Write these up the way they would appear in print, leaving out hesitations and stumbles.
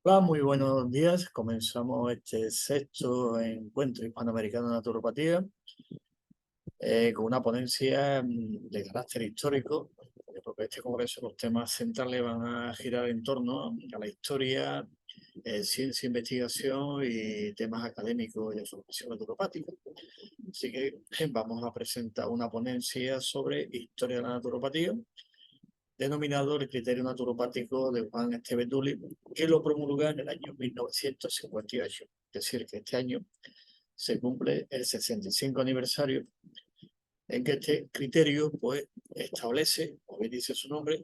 Hola, muy buenos días. Comenzamos este sexto encuentro hispanoamericano de naturopatía con una ponencia de carácter histórico, porque este congreso los temas centrales van a girar en torno a la historia, ciencia, investigación y temas académicos y de formación naturopática. Así que vamos a presentar una ponencia sobre historia de la naturopatía, denominado el criterio naturopático de Juan Esteban Dully, que lo promulga en el año 1958. Es decir, que este año se cumple el 65 aniversario en que este criterio pues establece, como bien dice su nombre,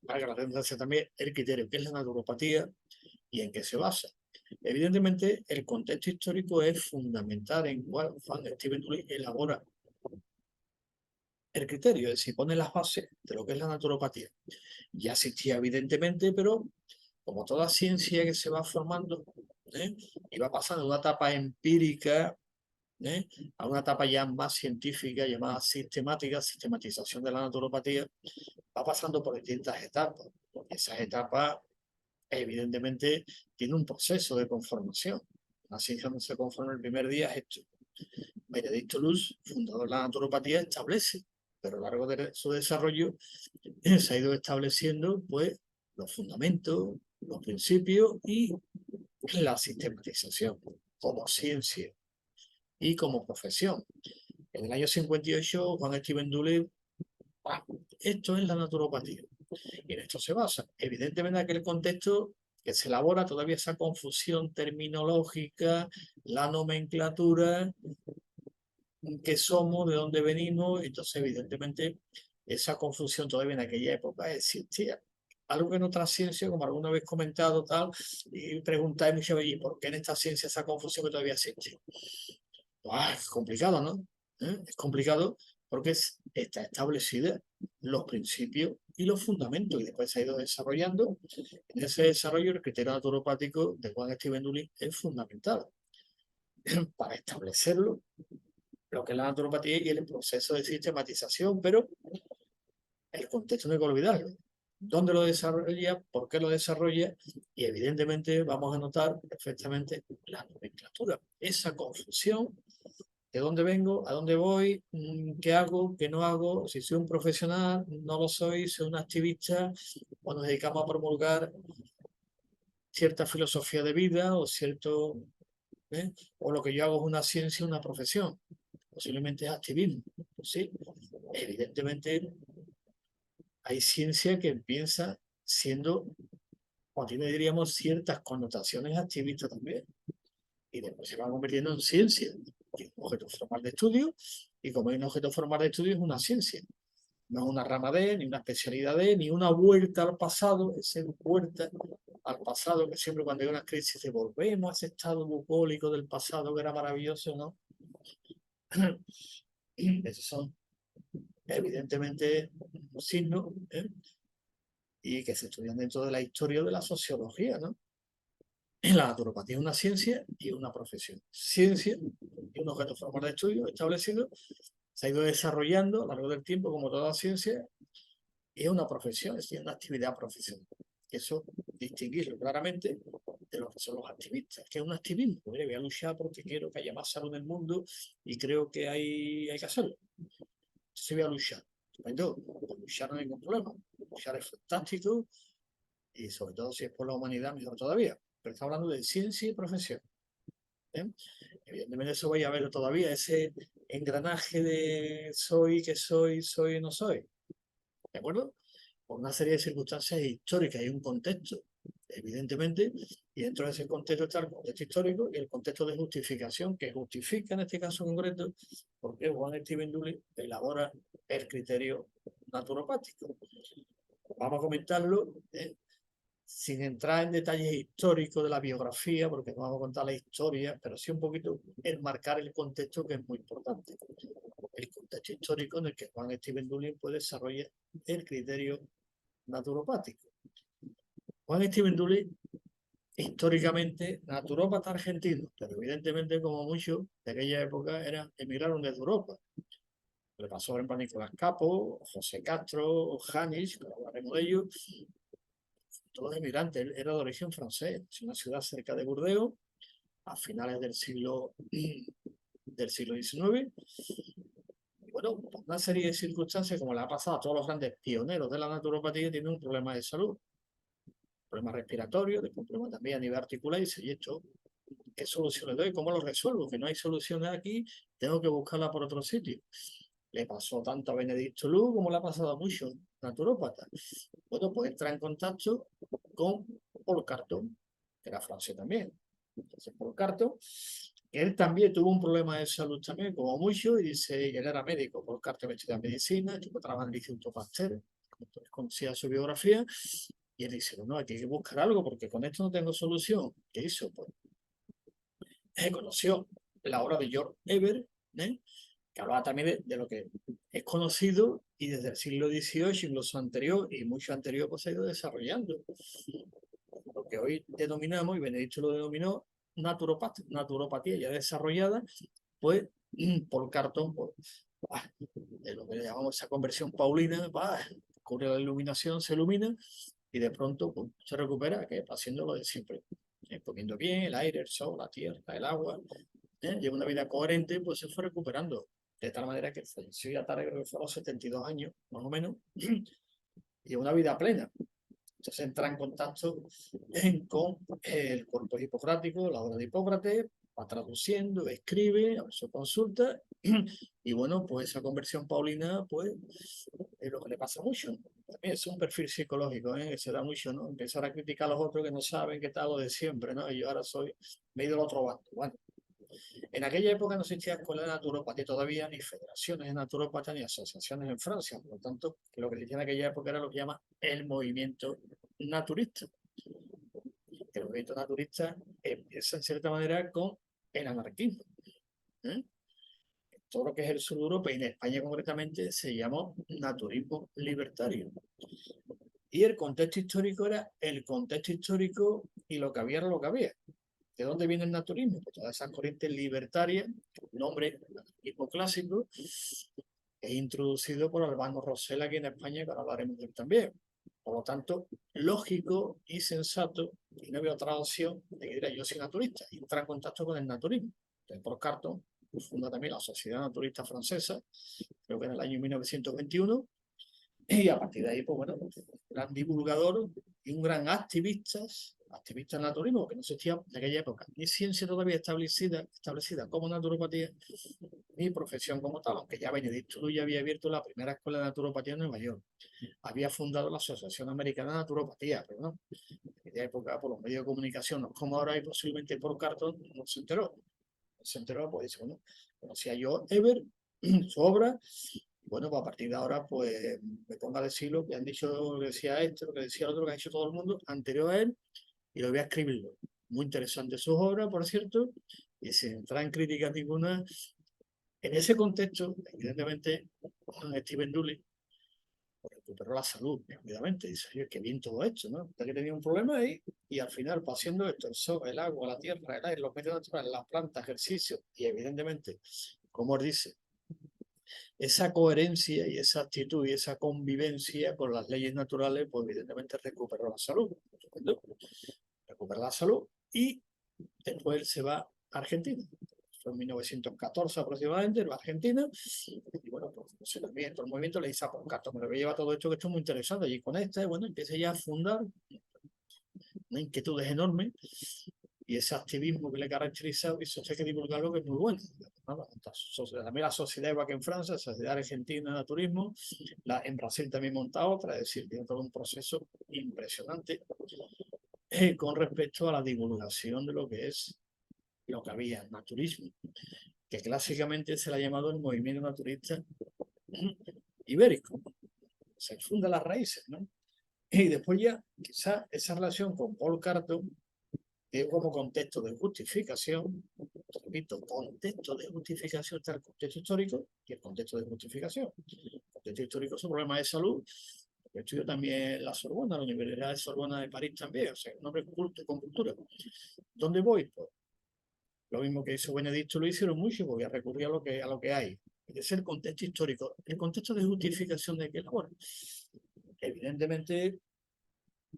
valga la redundancia también, el criterio que es la naturopatía y en qué se basa. Evidentemente, el contexto histórico es fundamental en cual Juan Steven Dully elabora el criterio, es decir, pone las bases de lo que es la naturopatía. Ya existía evidentemente, pero como toda ciencia que se va formando, ¿eh? Y va pasando de una etapa empírica, ¿eh? A una etapa ya más científica, llamada sistemática, sistematización de la naturopatía, va pasando por distintas etapas. Esas etapas, evidentemente, tienen un proceso de conformación. La ciencia no se conforma el primer día, es esto. Benedicto Luz, fundador de la naturopatía, establece, pero a lo largo de su desarrollo se ha ido estableciendo pues los fundamentos, los principios y la sistematización como ciencia y como profesión. En el año 58, Juan Steven Dulles, esto es la naturopatía. Y en esto se basa. Evidentemente, en aquel contexto que se elabora todavía esa confusión terminológica, la nomenclatura, qué somos, de dónde venimos. Entonces, evidentemente, esa confusión todavía en aquella época existía. Algo que en otras ciencias, como alguna vez comentado, tal, y preguntáis muchas veces, ¿por qué en esta ciencia esa confusión que todavía existe? Es complicado, ¿no? Es complicado porque está establecida los principios y los fundamentos, y después se ha ido desarrollando. En ese desarrollo, el criterio naturopático de Juan Steven Dully es fundamental para establecerlo, lo que es la naturopatía y el proceso de sistematización, pero el contexto no hay que olvidarlo. ¿Dónde lo desarrolla? ¿Por qué lo desarrolla? Y evidentemente vamos a notar perfectamente la nomenclatura, esa confusión de dónde vengo, a dónde voy, qué hago, qué no hago, si soy un profesional, no lo soy, soy un activista, o nos dedicamos a promulgar cierta filosofía de vida o cierto, ¿eh? O lo que yo hago es una ciencia, una profesión, posiblemente es activismo. Pues sí, evidentemente hay ciencia que empieza siendo, o tiene, diríamos, ciertas connotaciones activistas también, y después se va convirtiendo en ciencia, que es un objeto formal de estudio, y como es un objeto formal de estudio es una ciencia. No es una rama de, ni una especialidad de, ni una vuelta al pasado, esa vuelta al pasado que siempre cuando hay una crisis de volvemos a ese estado bucólico del pasado que era maravilloso, ¿no? Esos son evidentemente signos, ¿eh? Y que se estudian dentro de la historia de la sociología, ¿no? La naturopatía es una ciencia y una profesión. Ciencia y un objeto formal de estudio establecido, se ha ido desarrollando a lo largo del tiempo, como toda ciencia, es una profesión, es decir, una actividad profesional. Eso distinguirlo claramente de lo que son los activistas, que es un activismo. Mire, voy a luchar porque quiero que haya más salud en el mundo y creo que hay que hacerlo. Entonces voy a luchar. Estupendo, pues luchar no hay ningún problema. Luchar es fantástico y sobre todo si es por la humanidad, mejor todavía. Pero estamos hablando de ciencia y profesión. ¿Eh? Evidentemente eso voy a ver todavía, ese engranaje de soy, que soy, no soy. ¿De acuerdo? Por una serie de circunstancias históricas y un contexto, evidentemente, y dentro de ese contexto está el contexto histórico y el contexto de justificación, que justifica en este caso concreto porque Juan Steven Dully elabora el criterio naturopático. Vamos a comentarlo sin entrar en detalles históricos de la biografía, porque no vamos a contar la historia, pero sí un poquito enmarcar el contexto que es muy importante. El contexto histórico en el que Juan Steven Dully puede desarrollar el criterio naturopático. Juan Steven Dully, históricamente naturópata argentino, pero evidentemente, como muchos de aquella época emigraron desde Europa. Le pasó, por ejemplo, a Nicolás Capo, José Castro, Janis, que hablaremos de ellos, todos emigrantes. Él era de origen francés, es una ciudad cerca de Burdeos, a finales del siglo XIX. Y bueno, por una serie de circunstancias, como le ha pasado a todos los grandes pioneros de la naturopatía, tiene un problema de salud, problema respiratorio, después un problema también a nivel articular, y dice, ¿y esto qué solución le doy? ¿Cómo lo resuelvo? Que no hay soluciones aquí, tengo que buscarla por otro sitio. Le pasó tanto a Benedicto Lu como le ha pasado a muchos naturópatas. Bueno, pues entra en contacto con Paul Carton, que era francés también. Entonces, Paul Carton, él también tuvo un problema de salud también, como mucho, y dice, y él era médico. Paul Carton estudia medicina, trabajaba en el Instituto Pasteur, conocía su biografía, y él dice, bueno, aquí hay que buscar algo, porque con esto no tengo solución. ¿Qué hizo? Pues conoció la obra de George Herbert, que hablaba también de lo que es conocido y desde el siglo XVIII, incluso anterior y mucho anterior, pues se ha ido desarrollando. Lo que hoy denominamos, y Benedicto lo denominó, naturopatía ya desarrollada, pues por Carton, pues, de lo que llamamos esa conversión paulina, ocurre la iluminación, se ilumina y de pronto pues, se recupera, que haciendo lo de siempre, comiendo bien el aire, el sol, la tierra, el agua, lleva una vida coherente, pues se fue recuperando. De tal manera que falleció ya tarde, creo que fue a los 72 años, más o menos, y una vida plena. Entonces entra en contacto con el cuerpo hipocrático, la obra de Hipócrates, va traduciendo, escribe, a su consulta, y bueno, pues esa conversión paulina, pues es lo que le pasa mucho. También es un perfil psicológico, que se da mucho, ¿no? Empezar a criticar a los otros que no saben qué tal lo de siempre, ¿no? Y yo ahora soy medio del otro bando. Bueno, en aquella época no existía escuela de naturopatía todavía, ni federaciones de naturopatía, ni asociaciones en Francia. Por lo tanto, lo que existía en aquella época era lo que llama el movimiento naturista. El movimiento naturista empieza en cierta manera con el anarquismo. Todo lo que es el sur de Europa y en España concretamente se llamó naturismo libertario. Y el contexto histórico era el contexto histórico y lo que había era lo que había. ¿De dónde viene el naturismo? Pues todas esas corrientes libertarias, el nombre anarquismo clásico, es introducido por Albano Rosell aquí en España, que ahora hablaremos de él también. Por lo tanto, lógico y sensato, y no había otra opción de que diera yo soy naturista y entrar en contacto con el naturismo. Entonces, por Carton funda también la Sociedad Naturista Francesa, creo que en el año 1921, y a partir de ahí, pues bueno, gran divulgador y un gran activista del naturismo, que no existía en aquella época ni ciencia todavía establecida como naturopatía, ni profesión como tal, aunque ya Benedicto Lu ya había abierto la primera escuela de naturopatía en Nueva York. Había fundado la Asociación Americana de Naturopatía, pero no, en aquella época por los medios de comunicación, no como ahora y posiblemente por Carton, no se enteró. No se enteró, pues dice, bueno, conocía yo Ever, su obra, bueno, pues a partir de ahora, pues me pongo a decir lo que han dicho, lo que decía esto, lo que decía otro, lo que ha dicho todo el mundo anterior a él, y lo voy a escribirlo. Muy interesante sus obras, por cierto, y sin entrar en críticas ninguna. En ese contexto, evidentemente, Stephen Dooley recuperó la salud rápidamente. Dice, oye, qué bien todo esto, ¿no? Usted que tenía un problema ahí, y al final, haciendo esto, el sol, el agua, la tierra, el aire, los medios naturales, las plantas, ejercicio, y evidentemente, como él dice, esa coherencia y esa actitud y esa convivencia con las leyes naturales, pues evidentemente recuperó la salud. Recupera la salud y después él se va a Argentina. Fue en 1914 aproximadamente, va a Argentina, y bueno, pues el movimiento le dice a Carton, me lo lleva todo esto, que esto es muy interesante, y con esta, bueno, empieza ya a fundar una inquietud enorme, y ese activismo que le caracteriza, y eso hay que divulgarlo, que es muy bueno. También la sociedad igual que en Francia, la Sociedad Argentina de Turismo, en Brasil también monta otra, es decir, tiene todo un proceso impresionante con respecto a la divulgación de lo que es lo que había, naturismo, que clásicamente se le ha llamado el movimiento naturista ibérico. Se funda las raíces, ¿no? Y después ya, quizás esa relación con Paul Carton, como contexto de justificación, repito, contexto de justificación está el contexto histórico y el contexto de justificación. El contexto histórico es un problema de salud, que estudio también la Sorbona, la Universidad de Sorbona de París también, o sea, un hombre culto con cultura. ¿Dónde voy? Pues lo mismo que hizo Benedicto lo hicieron mucho, porque recurrir a lo que hay. Es el contexto histórico, el contexto de justificación de que, bueno, evidentemente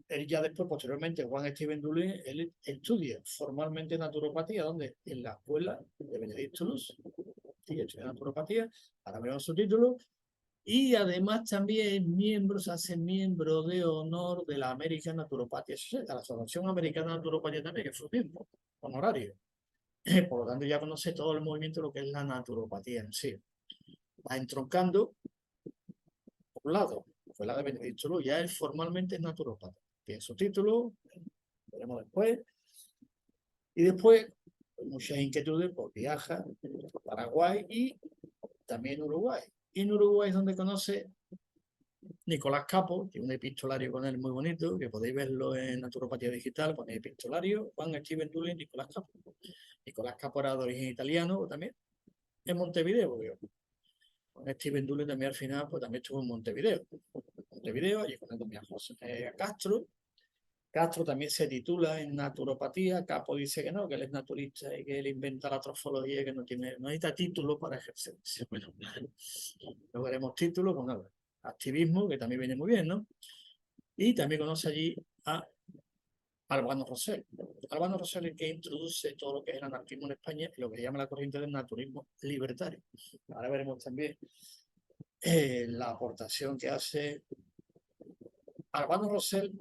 él ya después, posteriormente, Juan Steven Dulin, él estudia formalmente naturopatía, donde en la escuela de Benedicto Luz, sí, estudia naturopatía, ahora vemos su título, y además también es miembro, se hace miembro de honor de la American Naturopathy Society, de la Asociación Americana de Naturopatía también, que fue miembro honorario. Por lo tanto, ya conoce todo el movimiento de lo que es la naturopatía en sí. Va entroncando, por un lado, fue la de Benedicto Luz, ya él formalmente es naturopata. Tiene su título, veremos después. Y después, muchas inquietudes, pues viaja a Paraguay y también Uruguay. Y en Uruguay es donde conoce Nicolás Capo, que es un epistolario con él muy bonito, que podéis verlo en Naturopatía Digital, ponéis epistolario, Juan Steven Dulin, Nicolás Capo. Nicolás Capo era de origen italiano también, en Montevideo, creo. Juan Steven Dulin también al final, pues también estuvo en Montevideo. Montevideo, allí con él también a José Castro. Castro también se titula en naturopatía. Capo dice que no, que él es naturista y que él inventa la trofología, que no necesita título para ejercer. Bueno, no veremos título, pues nada. Activismo, que también viene muy bien, ¿no? Y también conoce allí a Albano Rosell. Albano Rosell es el que introduce todo lo que es el anarquismo en España y lo que se llama la corriente del naturismo libertario. Ahora veremos también la aportación que hace Albano Rosell,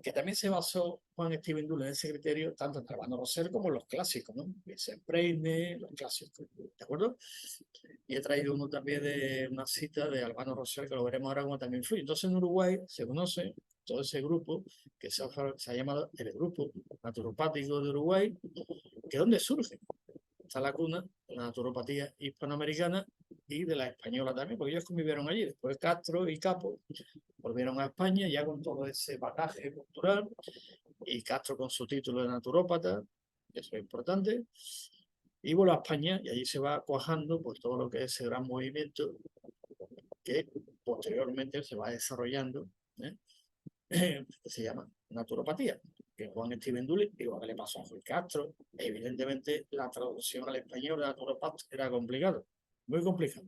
que también se basó Juan Steven Dulin en ese criterio, tanto en Albano Rosell como en los clásicos, ¿no? Vincent Preine, los clásicos, ¿de acuerdo? Y he traído uno también de una cita de Albano Rosell, que lo veremos ahora como también influye. Entonces en Uruguay se conoce todo ese grupo que se ha llamado el Grupo Naturopático de Uruguay, que es donde surge. Está la cuna de la naturopatía hispanoamericana y de la española también, porque ellos convivieron allí. Después Castro y Capo volvieron a España ya con todo ese bagaje cultural, y Castro con su título de naturópata, eso es importante, y vuelve a España y allí se va cuajando pues todo lo que es ese gran movimiento que posteriormente se va desarrollando, ¿eh? Que se llama naturopatía, que Juan Steven Dulin, igual que le pasó a Juan Castro. Evidentemente la traducción al español de naturopata era complicado, muy complicado.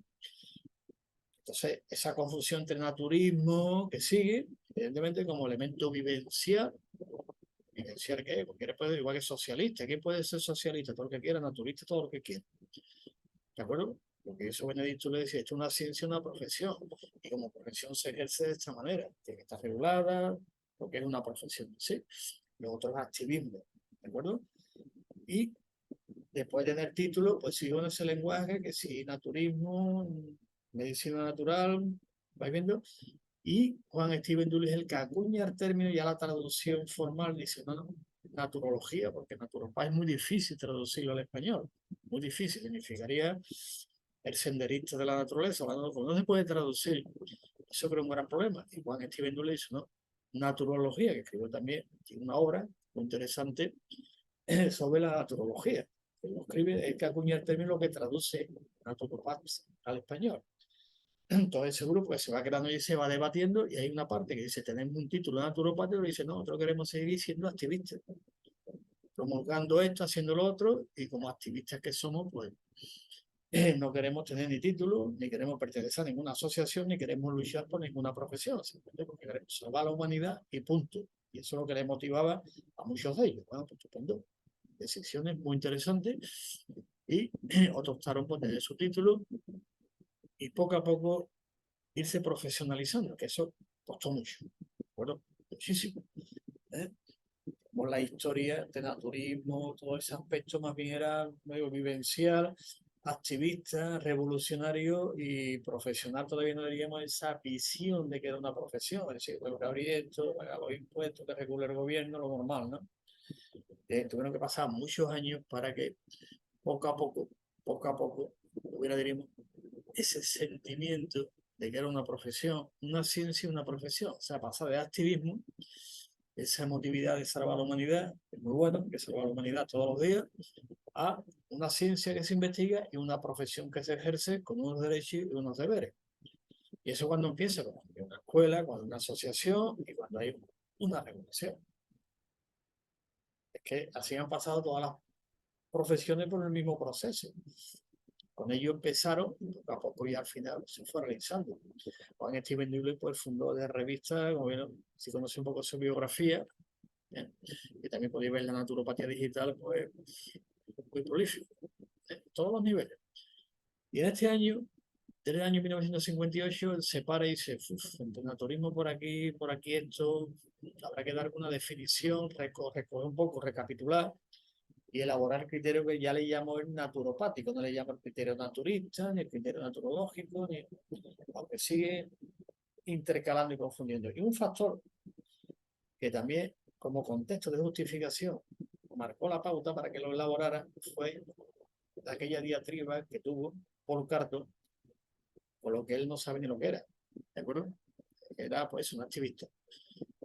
Entonces, esa confusión entre naturismo que sigue, evidentemente, como elemento vivencial. ¿Vivencial qué? Porque puede, igual que socialista. ¿Quién puede ser socialista? Todo lo que quiera, naturista, todo lo que quiera. ¿De acuerdo? Porque eso Benedicto le decía, esto es una ciencia, una profesión. Y como profesión se ejerce de esta manera. Tiene que estar regulada, porque es una profesión, ¿sí? Lo otro es activismo. ¿De acuerdo? Y después de tener título, pues sigo en ese lenguaje, que si naturismo, medicina natural, vais viendo. Y Juan Steven Dulin es el que acuña el término, ya la traducción formal dice, no, no, naturología, porque naturopatía es muy difícil traducirlo al español. Muy difícil, significaría el senderista de la naturaleza. No se puede traducir. Eso creo que es un gran problema. Y Juan Steven Dulin dice, no, naturología, que escribió también, tiene una obra muy interesante sobre la naturología. Que lo escribe, es que acuña el término que traduce naturopatia al español. Todo ese grupo que se va creando y se va debatiendo, y hay una parte que dice, tenemos un título de naturopatía, y dice, no, nosotros queremos seguir siendo activistas, promulgando esto, haciendo lo otro, y como activistas que somos, pues no queremos tener ni título, ni queremos pertenecer a ninguna asociación, ni queremos luchar por ninguna profesión, simplemente porque queremos salvar a la humanidad y punto. Y eso es lo que les motivaba a muchos de ellos. Bueno, pues estupendo. Decisiones muy interesantes, y otros optaron por tener su título y poco a poco irse profesionalizando, que eso costó mucho, bueno, muchísimo. ¿Eh? Como la historia de naturismo, todo ese aspecto más bien era medio vivencial, activista, revolucionario y profesional. Todavía no diríamos esa visión de que era una profesión, es decir, tengo que abrir esto, pagar los impuestos que regula el gobierno, lo normal, ¿no? Tuvieron que pasar muchos años para que poco a poco, hubiera, diríamos, ese sentimiento de que era una profesión, una ciencia y una profesión. O sea, pasa de activismo, esa emotividad de salvar a la humanidad, es muy bueno, que salva a la humanidad todos los días, a una ciencia que se investiga y una profesión que se ejerce con unos derechos y unos deberes. Y eso cuando empieza, cuando hay una escuela, cuando hay una asociación y cuando hay una regulación. Es que así han pasado todas las profesiones por el mismo proceso. con ello empezaron, y poco a poco y al final se fue realizando. Juan Steven Dooley pues fundó de revista, como bueno, si conoce un poco su biografía, que también podéis ver la naturopatía digital, pues muy prolífico, en todos los niveles. Y en este año, desde el año 1958, él se para y dice, entre naturismo por aquí esto, habrá que dar una definición, recoger un poco, recapitular y elaborar el criterio que ya le llamo el naturopático, no le llamo el criterio naturista, ni el criterio naturológico, ni, aunque sigue intercalando y confundiendo. Y un factor que también, como contexto de justificación, marcó la pauta para que lo elaborara, fue aquella diatriba que tuvo Paul Carton, por lo que él no sabe ni lo que era, ¿de acuerdo? Era pues un activista.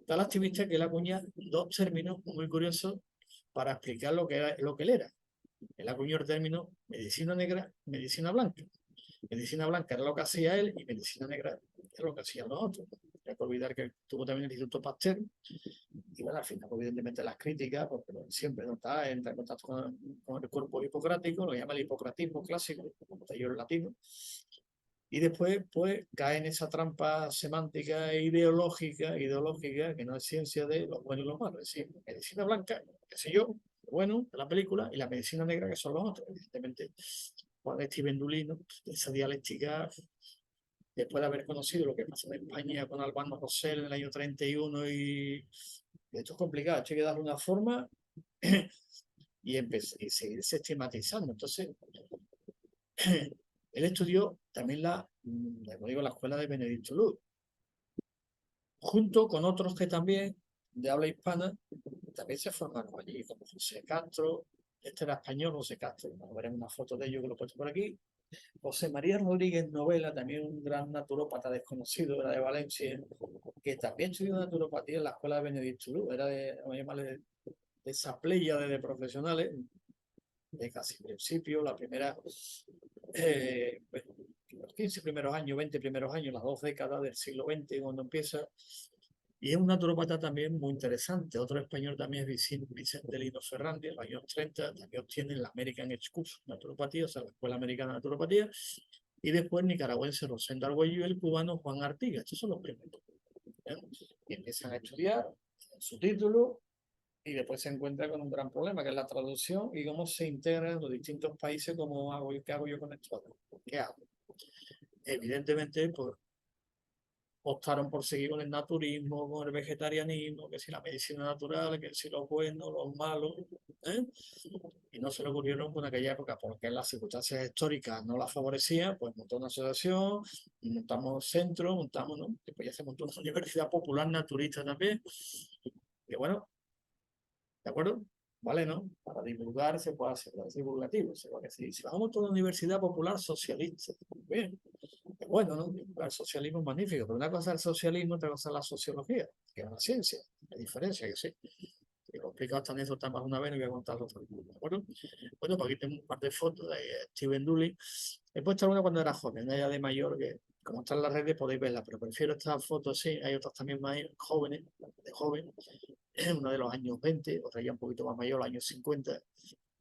Tal activista que él acuña dos términos muy curiosos para explicar lo que él era. Él acuñó el término medicina negra, medicina blanca. Medicina blanca era lo que hacía él y medicina negra era lo que hacían los otros. No hay que olvidar que tuvo también el Instituto Pasteur y bueno, al final, evidentemente, las críticas, porque siempre no entra en contacto con el cuerpo hipocrático, lo llama el hipocratismo clásico, como te digo en latino, y después pues cae en esa trampa semántica e ideológica, que no es ciencia de los buenos y los malos, es decir, medicina blanca, qué sé yo, bueno, de la película, y la medicina negra, que son los otros, evidentemente. Juan Steven Dooley, ¿no? Esa dialéctica, después de haber conocido lo que pasó en España con Albano Rosell en el año 31 y esto es complicado, esto hay que darle una forma y seguir sistematizando. Entonces, él estudió también como digo, la escuela de Benedicto Luz, junto con otros que también, de habla hispana, también se formaron allí, como José Castro, este era español, José Castro, veremos una foto de ellos que lo he puesto por aquí. José María Rodríguez Novela, también un gran naturópata desconocido, era de Valencia, que también estudió naturopatía en la escuela de Benedicto Luz, era vamos a llamarle, de esa playa de profesionales, de casi principio, la primera, pues, los 15 primeros años, 20 primeros años, las 2 décadas del siglo XX, cuando empieza. Y es un naturópata también muy interesante. Otro español también es Vicente Lino Ferrandi, en los años 30, también obtiene la American School Naturopatía, o sea, la Escuela Americana de Naturopatía. Y después el nicaragüense Rosendo Argüello y el cubano Juan Artigas. Estos son los primeros. Y empiezan a estudiar su título y después se encuentra con un gran problema, que es la traducción y cómo se integran los distintos países, cómo hago, qué hago yo con esto, qué hago. Evidentemente, pues optaron por seguir con el naturismo, con el vegetarianismo, que si la medicina natural, que si los buenos, los malos, ¿eh? Y no se le ocurrieron en aquella época, porque las circunstancias históricas no las favorecían, pues montó una asociación, montamos centro, montamos, ¿no? Después ya se montó una universidad popular naturista también, que bueno, ¿de acuerdo? Vale, ¿no? Para divulgar se puede hacer, es divulgativo. Si vamos a toda una universidad popular socialista, bien, es bueno, ¿no? El socialismo es magnífico, pero una cosa es el socialismo, otra cosa es la sociología, que es una ciencia, hay diferencia, que sí. Que lo he explicado esta anécdota más una vez, no voy a contarlo otra vez, ¿de acuerdo? Bueno, pues aquí tengo un par de fotos de Steven Dooley. He puesto una cuando era joven, ella de mayor, que como está en las redes podéis verla, pero prefiero estas fotos, sí, hay otras también más jóvenes, de joven, una de los años 20, otra ya un poquito más mayor, los años 50.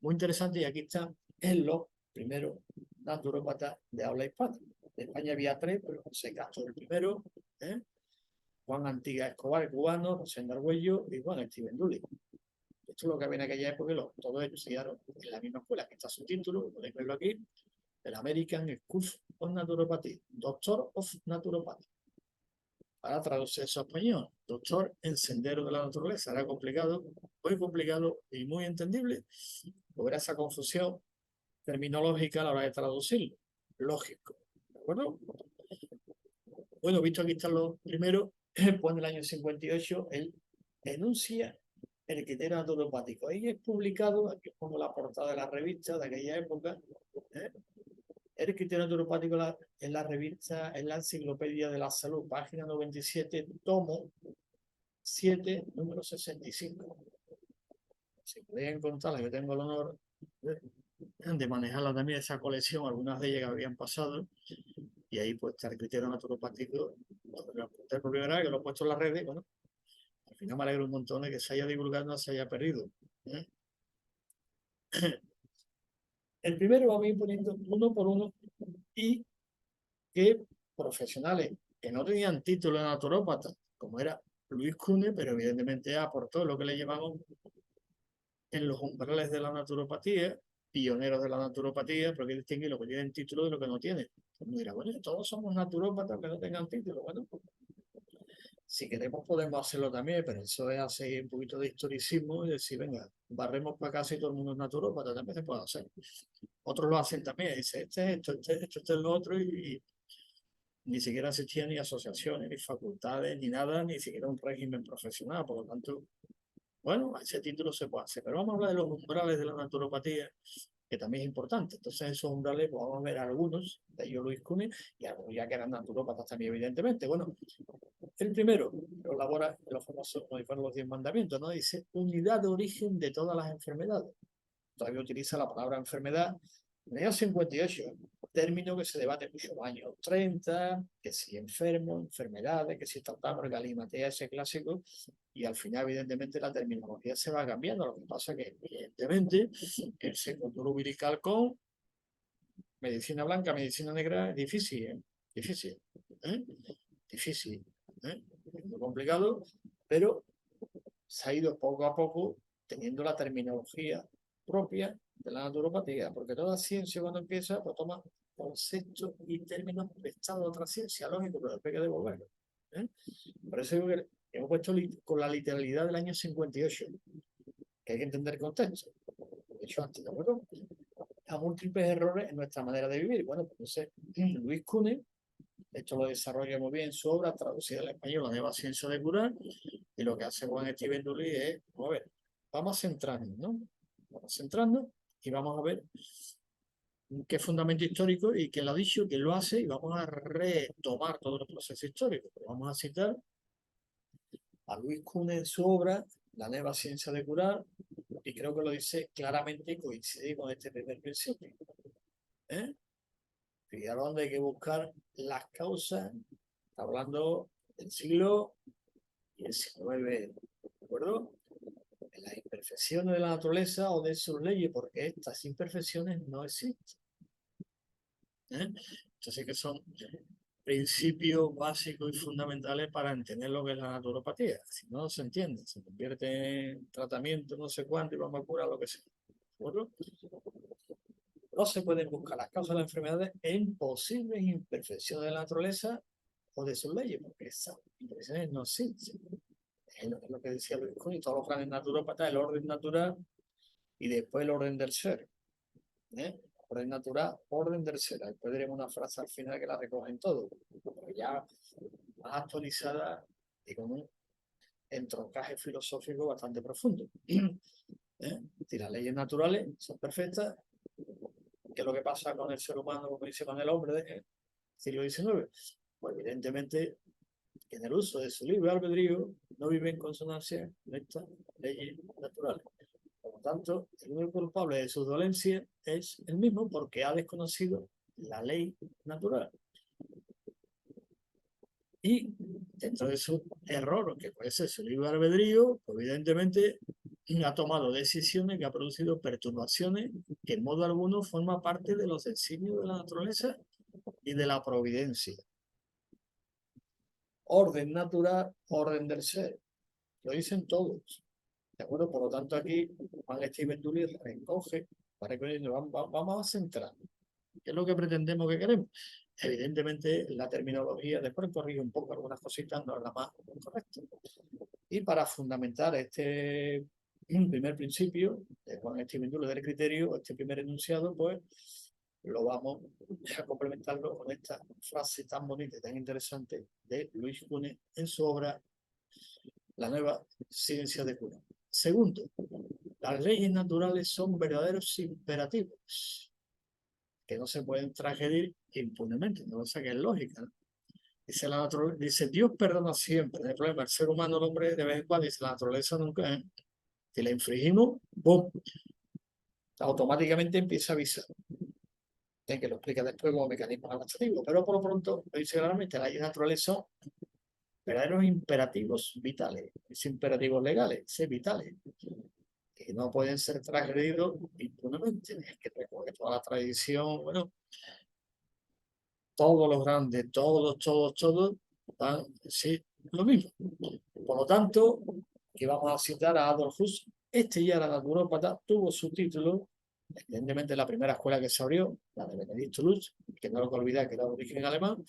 Muy interesante, y aquí están en los primeros naturópatas de habla hispana. De España había 3, pero José Castro el primero, ¿eh? Juan Antiga Escobar, el cubano, José Argüello y Juan Steven Dooley. Esto es lo que había en aquella época, todos ellos estudiaron en la misma escuela, que está su título, podéis verlo aquí, el American School of Naturopathy, Doctor of Naturopathy. Para traducir eso a español, doctor en sendero de la naturaleza. Era complicado, muy complicado y muy entendible. Hubiera esa confusión terminológica a la hora de traducirlo. Lógico. ¿De acuerdo? Bueno, visto aquí están los primeros, pues en el año 58 él enuncia el criterio naturopático. Ahí es publicado, aquí pongo la portada de la revista de aquella época, ¿eh? El criterio naturopático en la revista, en la Enciclopedia de la Salud, página 97, tomo 7, número 65. Si podéis encontrarla, yo tengo el honor de manejarla también, esa colección, algunas de ellas que habían pasado, y ahí pues está el criterio naturopático. Por primera vez que lo he puesto en las redes, bueno, al final me alegro un montón de que se haya divulgado, no se haya perdido, ¿eh? El primero vamos a ir poniendo uno por uno y que profesionales que no tenían título de naturópata, como era Luis Cune, pero evidentemente aportó lo que le llamamos en los umbrales de la naturopatía, pioneros de la naturopatía, porque distingue lo que tienen título de lo que no tienen. Uno dirá, bueno, todos somos naturópatas que no tengan título. Bueno, si queremos podemos hacerlo también, pero eso es hacer un poquito de historicismo y decir, venga, barremos para casa y todo el mundo es naturópata, también se puede hacer. Otros lo hacen también, dice, este es esto, este es lo otro, y ni siquiera existían ni asociaciones, ni facultades, ni nada, ni siquiera un régimen profesional. Por lo tanto, bueno, a ese título se puede hacer. Pero vamos a hablar de los umbrales de la naturopatía, que también es importante. Entonces, esos umbrales, pues vamos a ver algunos, de ellos Luis Cune, y algunos ya que eran naturópatas también, evidentemente. Bueno, el primero lo elabora los famosos, como fueron los 10 mandamientos, ¿no? Dice, unidad de origen de todas las enfermedades. Todavía utiliza la palabra enfermedad. En el año 58, término que se debate mucho, años 30, que si enfermo, enfermedades, que si tratamos de galimatea, ese clásico, y al final, evidentemente, la terminología se va cambiando. Lo que pasa es que, evidentemente, el secunduro umbilical con medicina blanca, medicina negra, es difícil, ¿eh? Difícil, ¿eh? Difícil, ¿eh? Es muy complicado, pero se ha ido poco a poco teniendo la terminología propia de la naturopatía, porque toda ciencia cuando empieza, pues toma conceptos y términos prestados a otra ciencia, lógico, pero después hay que devolverlo. ¿Eh? Por eso digo que hemos puesto con la literalidad del año 58, que hay que entender el contexto. De hecho, antes, ¿de acuerdo? A múltiples errores en nuestra manera de vivir. Bueno, pues entonces, Luis Cune, esto lo desarrolla muy bien en su obra, traducida al español, La nueva ciencia de curar, y lo que hace Juan Steven Dully es, a ver, vamos a centrarnos, ¿no? Vamos centrando y vamos a ver qué fundamento histórico y quién lo ha dicho, quién lo hace, y vamos a retomar todos los procesos históricos. Pero vamos a citar a Luis Cune en su obra, La nueva ciencia de curar, y creo que lo dice claramente y coincide con este primer principio. ¿Eh? Fijaros dónde hay que buscar las causas, está hablando del siglo XIX, ¿de acuerdo? De las imperfecciones de la naturaleza o de sus leyes, porque estas imperfecciones no existen. ¿Eh? Entonces, que son principios básicos y fundamentales para entender lo que es la naturopatía. Si no se entiende, se convierte en tratamiento, no sé cuánto, y vamos a curar lo que sea. ¿De acuerdo? No se pueden buscar las causas de las enfermedades en posibles imperfecciones de la naturaleza o de sus leyes, porque esas imperfecciones no existen. Es lo que decía Luis Cuni, todos los grandes naturópatas, el orden natural y después el orden del ser. ¿Eh? Orden natural, orden del ser. Ahí tenemos una frase al final que la recogen todo, pero ya más actualizada y con un entroncaje filosófico bastante profundo. ¿Eh? Si las leyes naturales son perfectas, ¿qué es lo que pasa con el ser humano, como dice con el hombre del siglo XIX? Pues evidentemente que en el uso de su libre albedrío no vive en consonancia con estas leyes naturales. Por lo tanto, el único culpable de sus dolencias es el mismo porque ha desconocido la ley natural. Y dentro de su error, que puede ser su libre albedrío, pues evidentemente ha tomado decisiones que ha producido perturbaciones que en modo alguno forma parte de los designios de la naturaleza y de la providencia. Orden natural, orden del ser. Lo dicen todos. ¿De acuerdo? Por lo tanto, aquí Juan Steven Dully recoge para que vamos a centrar. ¿Qué es lo que pretendemos que queremos? Evidentemente, la terminología, después corrige un poco algunas cositas, no es la más correcta. Y para fundamentar este primer principio de Juan Steven Dully del criterio, este primer enunciado, pues lo vamos a complementarlo con esta frase tan bonita y tan interesante de Luis Cune en su obra La nueva ciencia de cura. Segundo, las leyes naturales son verdaderos imperativos que no se pueden transgredir impunemente, no sé qué es lógica, ¿no? Dice, Dios perdona siempre. El problema, el ser humano, el hombre, de vez en cuando, dice, la naturaleza nunca, ¿eh? Si la infringimos, ¡boom! Automáticamente empieza a avisar. Que lo explica después como mecanismo adaptativo, pero por lo pronto, lo dice claramente, las leyes naturales son verdaderos imperativos vitales, es imperativos legales, es vitales, que no pueden ser transgredidos impunemente. Hay que porque toda la tradición, bueno, todos los grandes, todos, dan sí, lo mismo. Por lo tanto, que vamos a citar a Adolf Huss. Este ya era naturópata, tuvo su título, evidentemente la primera escuela que se abrió, la de Benedicto Lutz, que no lo que olvidar que era de origen alemán,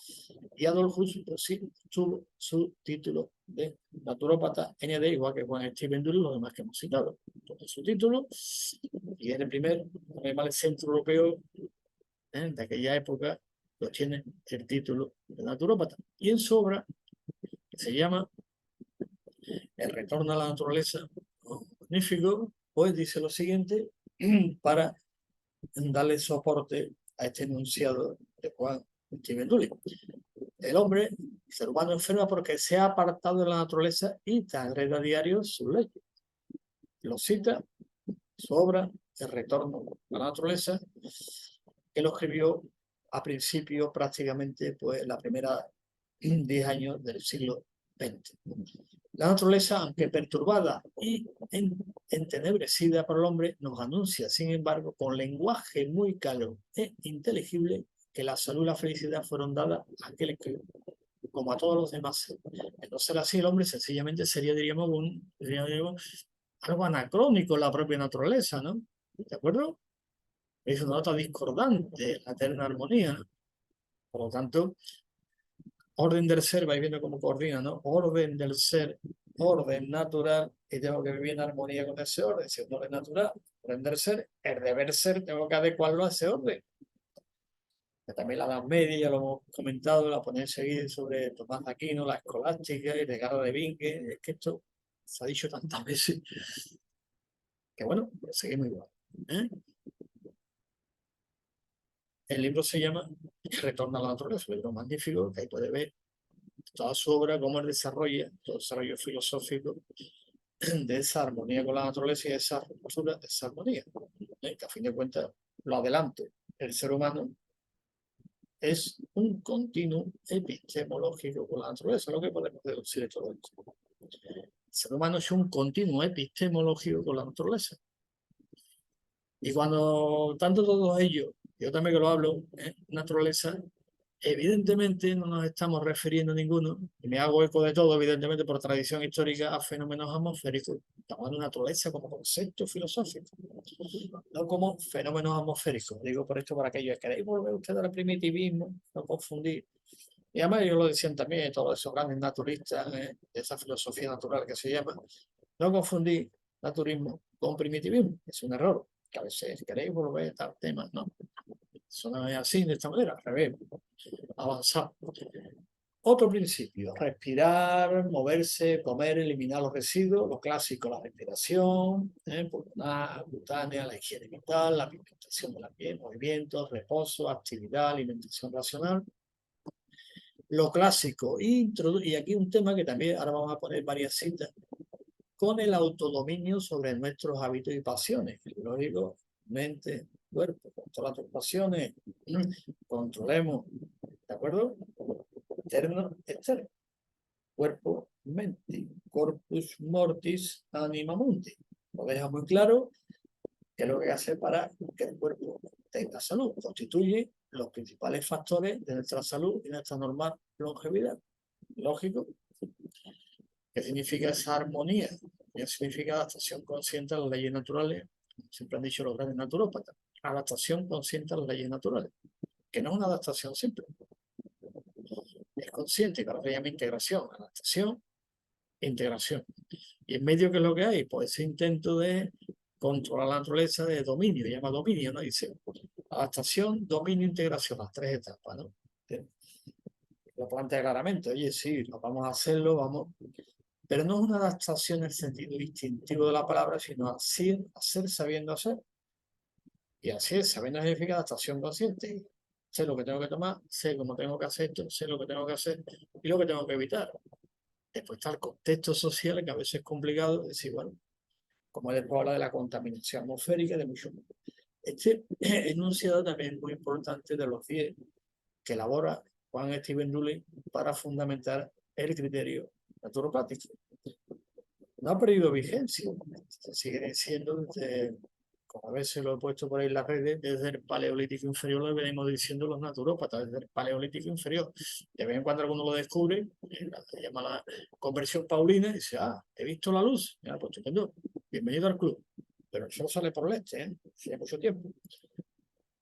y Adolf Huss pues, sí tuvo su título de naturópata ND, igual que Juan Steven Dulles, los demás que hemos citado. Tuvo su título y es el primer animal centroeuropeo de aquella época que tiene el título de naturópata. Y en su obra, que se llama El retorno a la naturaleza, magnífico, pues dice lo siguiente para darle soporte a este enunciado de Juan Steven Dulles. El hombre, el ser humano, enferma porque se ha apartado de la naturaleza y transgrede a diario sus leyes. Lo cita, su obra, El retorno a la naturaleza, que lo escribió a principio prácticamente pues la primera 10 años del siglo XX. La naturaleza, aunque perturbada y entenebrecida por el hombre, nos anuncia, sin embargo, con lenguaje muy claro e inteligible, que la salud y la felicidad fueron dadas a aquel que, como a todos los demás. De no ser así, el hombre sencillamente sería, diríamos, algo anacrónico en la propia naturaleza, ¿no? ¿De acuerdo? Es una nota discordante, la eterna armonía, ¿no? Por lo tanto, orden del ser, vais viendo cómo coordina, ¿no? Orden del ser, orden natural, y tengo que vivir en armonía con ese orden, si es un orden natural, orden del ser, el deber ser, tengo que adecuarlo a ese orden. Que también la Edad Media, ya lo hemos comentado, la ponencia aquí sobre Tomás de Aquino, la escolástica y Edgardo de Bingen, es que esto se ha dicho tantas veces, que bueno, pues seguimos igual. ¿eh? El libro se llama Retorno a la naturaleza, un libro magnífico, que ahí puede ver toda su obra, cómo él desarrolla, todo el desarrollo filosófico de esa armonía con la naturaleza y de esa ruptura de esa armonía. Que a fin de cuentas, lo adelanto, el ser humano es un continuo epistemológico con la naturaleza, lo que podemos deducir de todo esto. El ser humano es un continuo epistemológico con la naturaleza. Y cuando tanto todos ellos, yo también que lo hablo, naturaleza, evidentemente no nos estamos refiriendo a ninguno, y me hago eco de todo, evidentemente por tradición histórica, a fenómenos atmosféricos. Estamos hablando de naturaleza como concepto filosófico, no como fenómenos atmosféricos. Digo por esto para aquellos que queréis volver ustedes al primitivismo, no confundir. Y además ellos lo decían también, todos esos grandes naturistas, de esa filosofía natural que se llama, no confundir naturismo con primitivismo. Es un error, que a veces queréis volver a tal tema, no. Eso no es así, de esta manera, al revés, avanzar. Otro principio, respirar, moverse, comer, eliminar los residuos, lo clásico, la respiración, pulmonar, cutánea, la higiene vital, la pigmentación de la piel, movimientos, reposo, actividad, alimentación racional. Lo clásico, y aquí un tema que también ahora vamos a poner varias citas, con el autodominio sobre nuestros hábitos y pasiones, lo digo, mente, cuerpo, controlar tus pasiones, controlemos, ¿de acuerdo? Interno, externo, cuerpo, mente, corpus mortis, anima mundi. Lo deja muy claro que es lo que hace para que el cuerpo tenga salud. Constituye los principales factores de nuestra salud y nuestra normal longevidad. Lógico. ¿Qué significa esa armonía? ¿Qué significa adaptación consciente a las leyes naturales? Siempre han dicho los grandes naturópatas. Adaptación consciente a las leyes naturales. Que no es una adaptación simple. Es consciente, que se llama integración. Adaptación, integración. Y en medio, ¿qué es lo que hay? Pues ese intento de controlar la naturaleza de dominio, llama dominio, ¿no? Dice adaptación, dominio, integración, las tres etapas, ¿no? Lo plantea claramente, oye, sí, lo vamos a hacerlo, vamos. Pero no es una adaptación en el sentido distintivo de la palabra, sino hacer sabiendo hacer. Y así es, sabiendo significa adaptación consciente. Sé lo que tengo que tomar, sé cómo tengo que hacer esto, sé lo que tengo que hacer y lo que tengo que evitar. Después está el contexto social, que a veces es complicado, decir, bueno, como después habla de la contaminación atmosférica, de mucho. Este enunciado también es muy importante de los 10 que elabora Juan Steven Dulles para fundamentar el criterio naturopático. No ha perdido vigencia, sigue siendo como a veces lo he puesto por ahí en las redes, desde el Paleolítico inferior lo venimos diciendo los naturópatas, desde el Paleolítico inferior. De vez en cuando alguno lo descubre, se llama la conversión paulina, y dice, he visto la luz, mira, pues estupendo, bienvenido al club. Pero el sol sale por el este, hace mucho tiempo.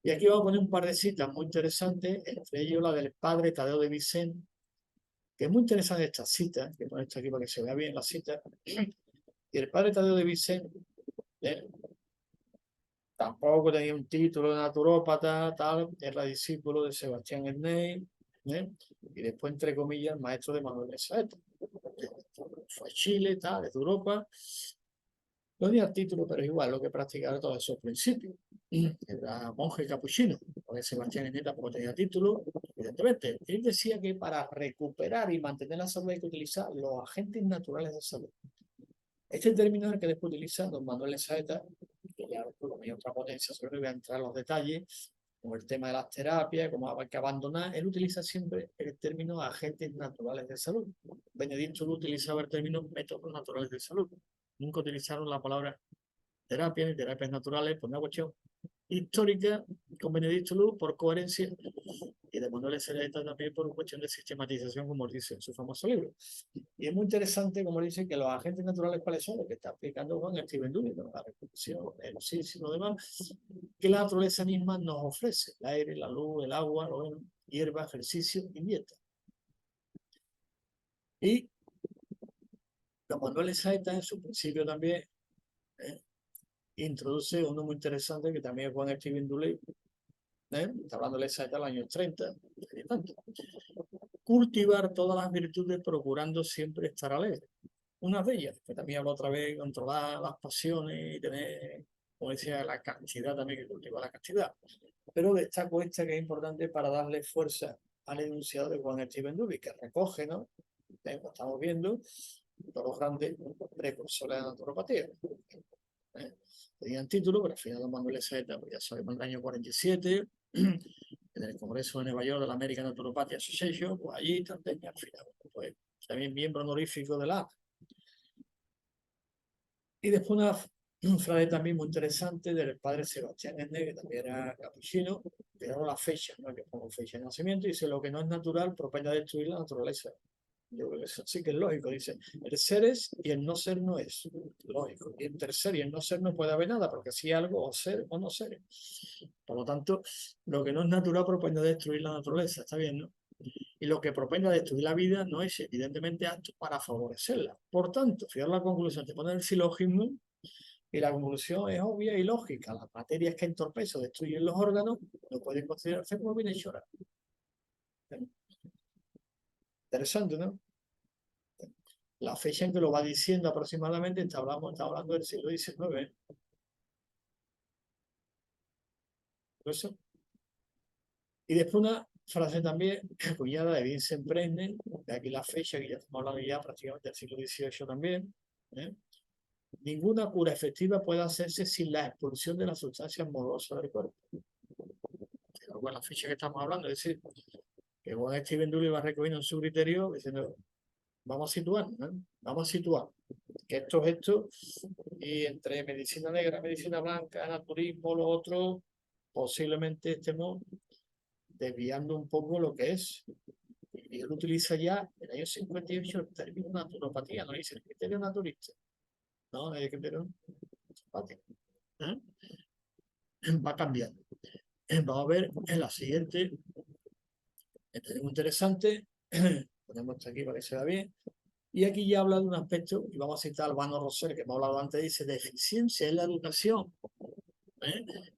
Y aquí vamos a poner un par de citas muy interesantes, entre ellos la del padre Tadeo de Vicente, que es muy interesante esta cita, que pone esto aquí para que se vea bien la cita. Y el padre Tadeo de Vicente, tampoco tenía un título de naturópata, tal, era discípulo de Sebastián Ernest, y después, entre comillas, maestro de Manuel de Saeta. Fue a Chile, tal, de Europa. No tenía título, pero igual lo que practicaba todos esos principios. Era monje capuchino, porque Sebastián Ernest tampoco tenía título, evidentemente. Él decía que para recuperar y mantener la salud hay que utilizar los agentes naturales de salud. Este término es el que después utiliza don Manuel de Saeta, que ya por hay otra potencia, sobre voy a entrar en los detalles, como el tema de las terapias, cómo hay que abandonar. Él utiliza siempre el término agentes naturales de salud. Benedicto no utilizaba el término métodos naturales de salud. Nunca utilizaron la palabra terapia ni terapias naturales por una cuestión histórica con Benedicto Luz por coherencia y de Manuel Saeta también por cuestión de sistematización, como dice en su famoso libro. Y es muy interesante, como dice, que los agentes naturales, ¿cuáles son? Lo que está explicando Juan Steven Dubin, ¿no? La reproducción, el oxígeno y lo demás, que la naturaleza misma nos ofrece: el aire, la luz, el agua, hierba, ejercicio y dieta. Y don Manuel Saeta, en su principio también, introduce uno muy interesante que también es Juan Steven Dubin, está hablando de Saeta en los años 30, y tanto. Cultivar todas las virtudes procurando siempre estar alegre. Una de ellas, que también hablo otra vez, controlar las pasiones y tener, como decía, la castidad también, que cultiva la castidad. Pero destaco esta que es importante para darle fuerza al enunciado de Juan Steven Dubin, que recoge, ¿no? Lo estamos viendo, todos los grandes precursores de la naturopatía. Tenían título, pero al final don Manuel Saeta, pues ya sabemos, en el año 47, en el Congreso de Nueva York de la American Naturopathy Association, pues allí también, al final, pues también miembro honorífico de la. Y después una frase también muy interesante del padre Sebastián Ernest, que también era capuchino, pero la fecha, ¿no? Que pongo fecha de nacimiento, y dice: lo que no es natural propende a destruir la naturaleza. Yo creo que eso sí que es lógico. Dice: el ser es y el no ser no es. Lógico. Y entre ser y el no ser no puede haber nada, porque si algo, o ser o no ser. Por lo tanto, lo que no es natural propende a destruir la naturaleza. Está bien, ¿no? Y lo que propende a destruir la vida no es evidentemente acto para favorecerla. Por tanto, fijar la conclusión, te pone el silogismo, y la conclusión es obvia y lógica: las materias que entorpecen o destruyen los órganos no pueden considerarse como bienhechoras. Interesante, ¿no? La fecha en que lo va diciendo aproximadamente está hablando del siglo XIX. Por eso. Y después una frase también acuñada de Vincent Presney, de aquí la fecha, que ya estamos hablando ya prácticamente del siglo XVIII también. Ninguna cura efectiva puede hacerse sin la expulsión de las sustancias morosas del cuerpo. Bueno, la fecha que estamos hablando, es decir, que Juan Steven Dubin va recogiendo en su criterio diciendo: vamos a situar, ¿no? Vamos a situar que esto es esto, y entre medicina negra, medicina blanca, naturismo, lo otro, posiblemente estemos desviando un poco lo que es. Y él utiliza ya en el año 58 el término naturopatía, no dice el criterio naturista, no, el criterio naturopático. Va cambiando. Vamos a ver en la siguiente. Este es muy interesante. Ponemos esto aquí para que se vea bien. Y aquí ya habla de un aspecto, y vamos a citar a Albano Rosell, que hemos hablado antes, dice: deficiencia en la educación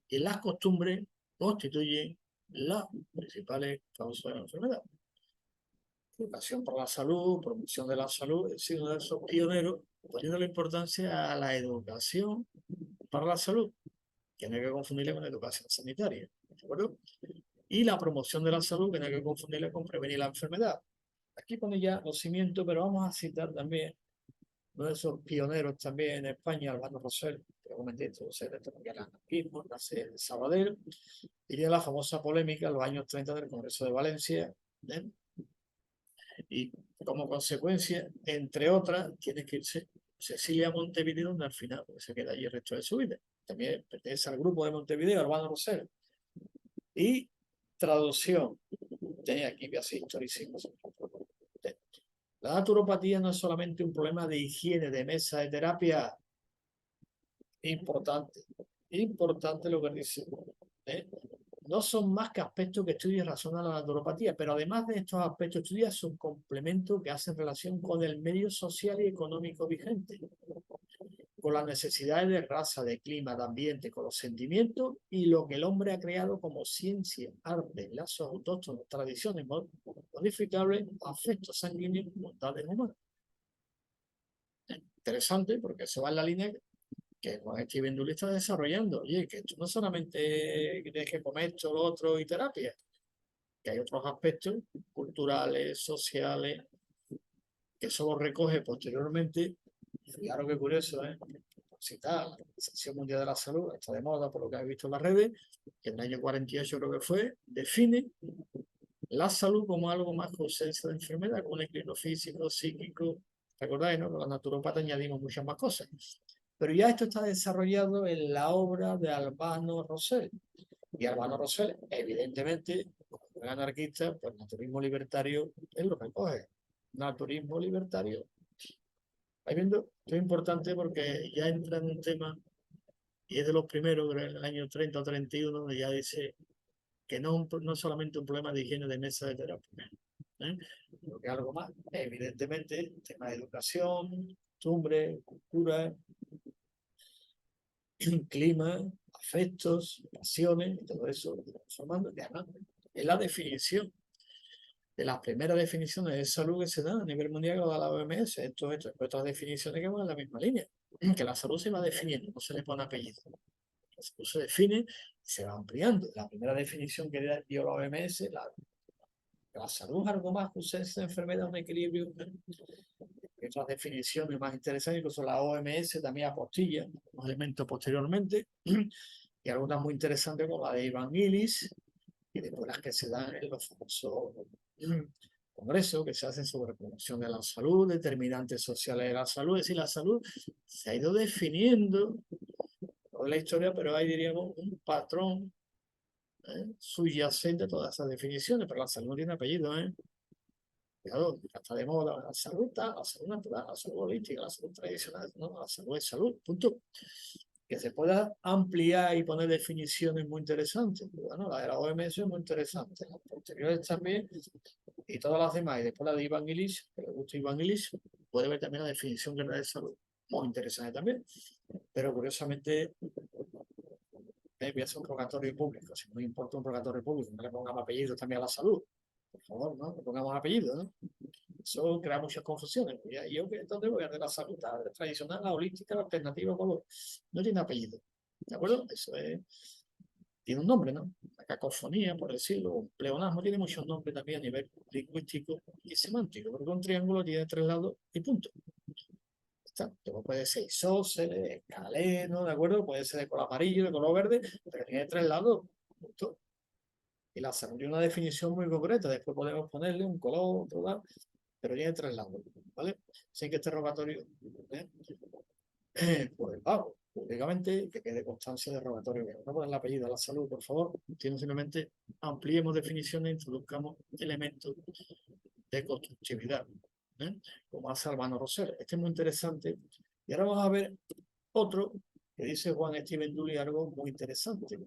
y las costumbres constituyen las principales causas de la enfermedad. Educación para la salud, promoción de la salud, es decir, uno de esos pioneros, poniendo la importancia a la educación para la salud, que no hay que confundirla con la educación sanitaria, ¿de acuerdo? Y la promoción de la salud, que no hay que confundirla con prevenir la enfermedad. Aquí pone ya los cimientos, pero vamos a citar también uno de esos pioneros también en España, Albano Rosell, que comenté esto, que era anarquismo, nace en Sabadell, y tiene la famosa polémica en los años 30 del Congreso de Valencia, y como consecuencia, entre otras, tiene que irse Cecilia Montevideo, donde al final pues, se queda allí el resto de su vida. También pertenece al grupo de Montevideo, Albano Rosero. Y traducción. Aquí voy a hacer historicismo. La naturopatía no es solamente un problema de higiene, de mesa, de terapia. Importante. Importante lo que dice. ¿eh? No son más que aspectos que estudia y razona la naturopatía, pero además de estos aspectos estudia son complementos que hacen relación con el medio social y económico vigente, con las necesidades de raza, de clima, de ambiente, con los sentimientos y lo que el hombre ha creado como ciencia, arte, lazos autóctonos, tradiciones modificables, afectos sanguíneos, bondades humanas. Interesante porque eso va en la línea que Steven Dully está desarrollando. Oye, que tú no solamente tienes que comer esto, lo otro y terapia, que hay otros aspectos culturales, sociales, que eso lo recoge posteriormente. Claro que curioso, ¿eh? Citar la Organización Mundial de la Salud, está de moda por lo que he visto en las redes, que en el año 48 creo que fue, define la salud como algo más que ausencia de enfermedad, con un equilibrio físico, psíquico. ¿Recordáis, no? Con la naturopata añadimos muchas más cosas. Pero ya esto está desarrollado en la obra de Albano Rosell. Y Albano Rosell, evidentemente, como un anarquista, pues naturismo libertario, él lo recoge. Naturismo libertario. ¿Vais viendo? Esto es importante porque ya entra en un tema, y es de los primeros, creo, en el año 30 o 31, donde ya dice que no solamente un problema de higiene de mesa de terapia, lo que es algo más, evidentemente, tema de educación, costumbre, cultura, clima, afectos, pasiones, y todo eso lo estamos formando. Y además, es la definición de las primeras definiciones de salud que se dan a nivel mundial con la OMS. Esto es otras definiciones que van en la misma línea, que la salud se va definiendo, no se le pone apellido. La salud se define y se va ampliando. La primera definición que dio la OMS, la salud es algo más que ausencia de enfermedad, un equilibrio. Otras definiciones más interesantes, incluso la OMS también apostilla unos elementos posteriormente, y algunas muy interesantes como la de Ivan Illich, y después las que se dan en los famosos congresos que se hacen sobre promoción de la salud, determinantes sociales de la salud. Es decir, la salud se ha ido definiendo en la historia, pero hay, diríamos, un patrón subyacente a todas esas definiciones, pero la salud no tiene apellido, Claro, está de moda la salud, la salud natural, la salud holística, la salud tradicional, no, la salud es salud, punto. Que se pueda ampliar y poner definiciones muy interesantes. Bueno, la de la OMS es muy interesante, las posteriores también, y todas las demás, y después la de Ivan Illich, que le gusta Ivan Illich, puede ver también la definición que da de salud, muy interesante también. Pero curiosamente, voy a hacer un rogatorio público, si no me importa un rogatorio público, no le pongamos apellidos también a la salud. Por favor, ¿no? Le pongamos apellidos, ¿no? Eso crea muchas confusiones. ¿Y yo dónde voy a de la salud tradicional, la holística, la alternativa, color? No tiene apellido. ¿De acuerdo? Eso es, tiene un nombre, ¿no? La cacofonía, por decirlo, un pleonasmo, tiene muchos nombres también a nivel lingüístico y semántico, porque un triángulo tiene 3 lados y punto. Está. Puede ser isósceles, escaleno, ¿de acuerdo? Puede ser de color amarillo, de color verde, pero tiene 3 lados, punto. Y la salud tiene una definición muy concreta. Después podemos ponerle un color, otro lado, pero tiene 3 lados, ¿vale? Así que este rogatorio, pues pago públicamente, que quede constancia de rogatorio. No poner el apellido a la salud, por favor. Sino simplemente ampliemos definiciones, introduzcamos elementos de constructividad, como hace Albano Rosell. Este es muy interesante. Y ahora vamos a ver otro que dice Juan Steven Dully, algo muy interesante,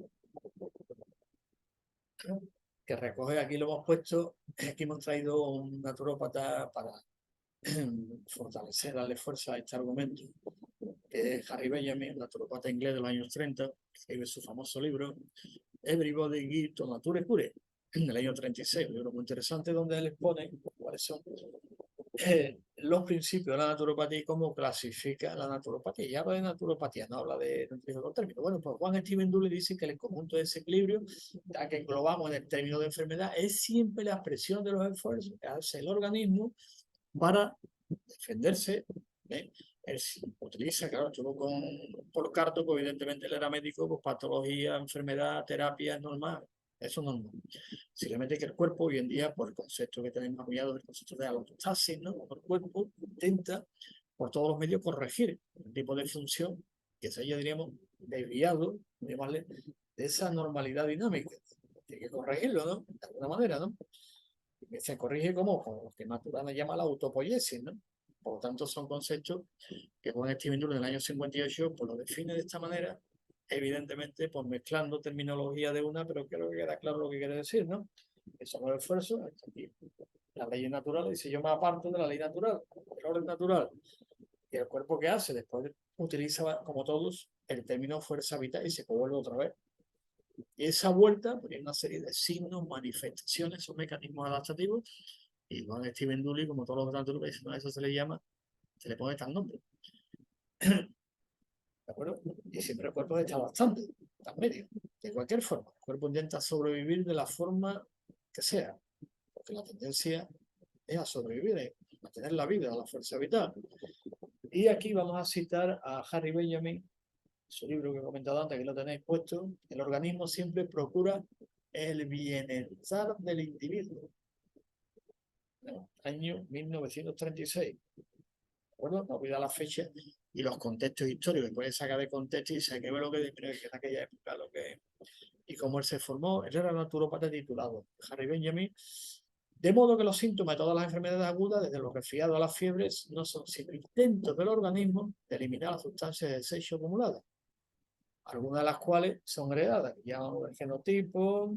que recoge, aquí lo hemos puesto, aquí hemos traído un naturópata para fortalecer, darle fuerza a este argumento, que es Harry Benjamin, naturópata inglés de los años 30, que escribe su famoso libro Everybody Give to Nature Cure, en el año 36, un libro muy interesante donde él expone cuáles son los principios de la naturopatía y cómo clasifica la naturopatía. Y habla de naturopatía, no habla de otro término. Bueno, pues Juan Steven Dully dice que el conjunto de ese equilibrio, ya que englobamos en el término de enfermedad, es siempre la expresión de los esfuerzos que hace el organismo para defenderse. Él utiliza, claro, estuvo con por Carto, pues evidentemente él era médico, pues patología, enfermedad, terapia, normal. Eso no es normal. Simplemente que el cuerpo hoy en día, por el concepto que tenemos apoyado, el concepto de alostasis, ¿no? El cuerpo intenta por todos los medios corregir el tipo de función que se haya, diríamos, desviado, llamarle, de esa normalidad dinámica. Hay que corregirlo, ¿no? De alguna manera, ¿no? Que se corrige como lo que Maturana llama la autopoiesis, ¿no? Por lo tanto, son conceptos que Juan Steven Dulles en el año 58 pues lo define de esta manera, evidentemente pues mezclando terminología de una, pero creo que queda claro lo que quiere decir, ¿no? Que son los esfuerzos, aquí, las leyes naturales, y si yo me aparto de la ley natural, el orden natural, y el cuerpo que hace, después utiliza, como todos, el término fuerza vital y se vuelve otra vez. Y esa vuelta pues, una serie de signos, manifestaciones o mecanismos adaptativos, y Juan Steven Dulles, como todos los naturales, a eso se le llama, se le pone tal nombre. ¿De acuerdo? Y siempre el cuerpo está bastante, está en medio, de cualquier forma. El cuerpo intenta sobrevivir de la forma que sea, porque la tendencia es a sobrevivir, es mantener la vida, la fuerza vital. Y aquí vamos a citar a Harry Benjamin, su libro que he comentado antes, que lo tenéis puesto. El organismo siempre procura el bienestar del individuo. No, año 1936. ¿De acuerdo? No olvida la fecha y los contextos históricos. Puede sacar de contexto y se que ve lo que en aquella época, lo que y cómo él se formó. Él era naturópata titulado Harry Benjamin. De modo que los síntomas de todas las enfermedades agudas, desde lo resfriado a las fiebres, no son sino intentos del organismo de eliminar las sustancias de desecho acumuladas, algunas de las cuales son heredadas, que llamamos el genotipo,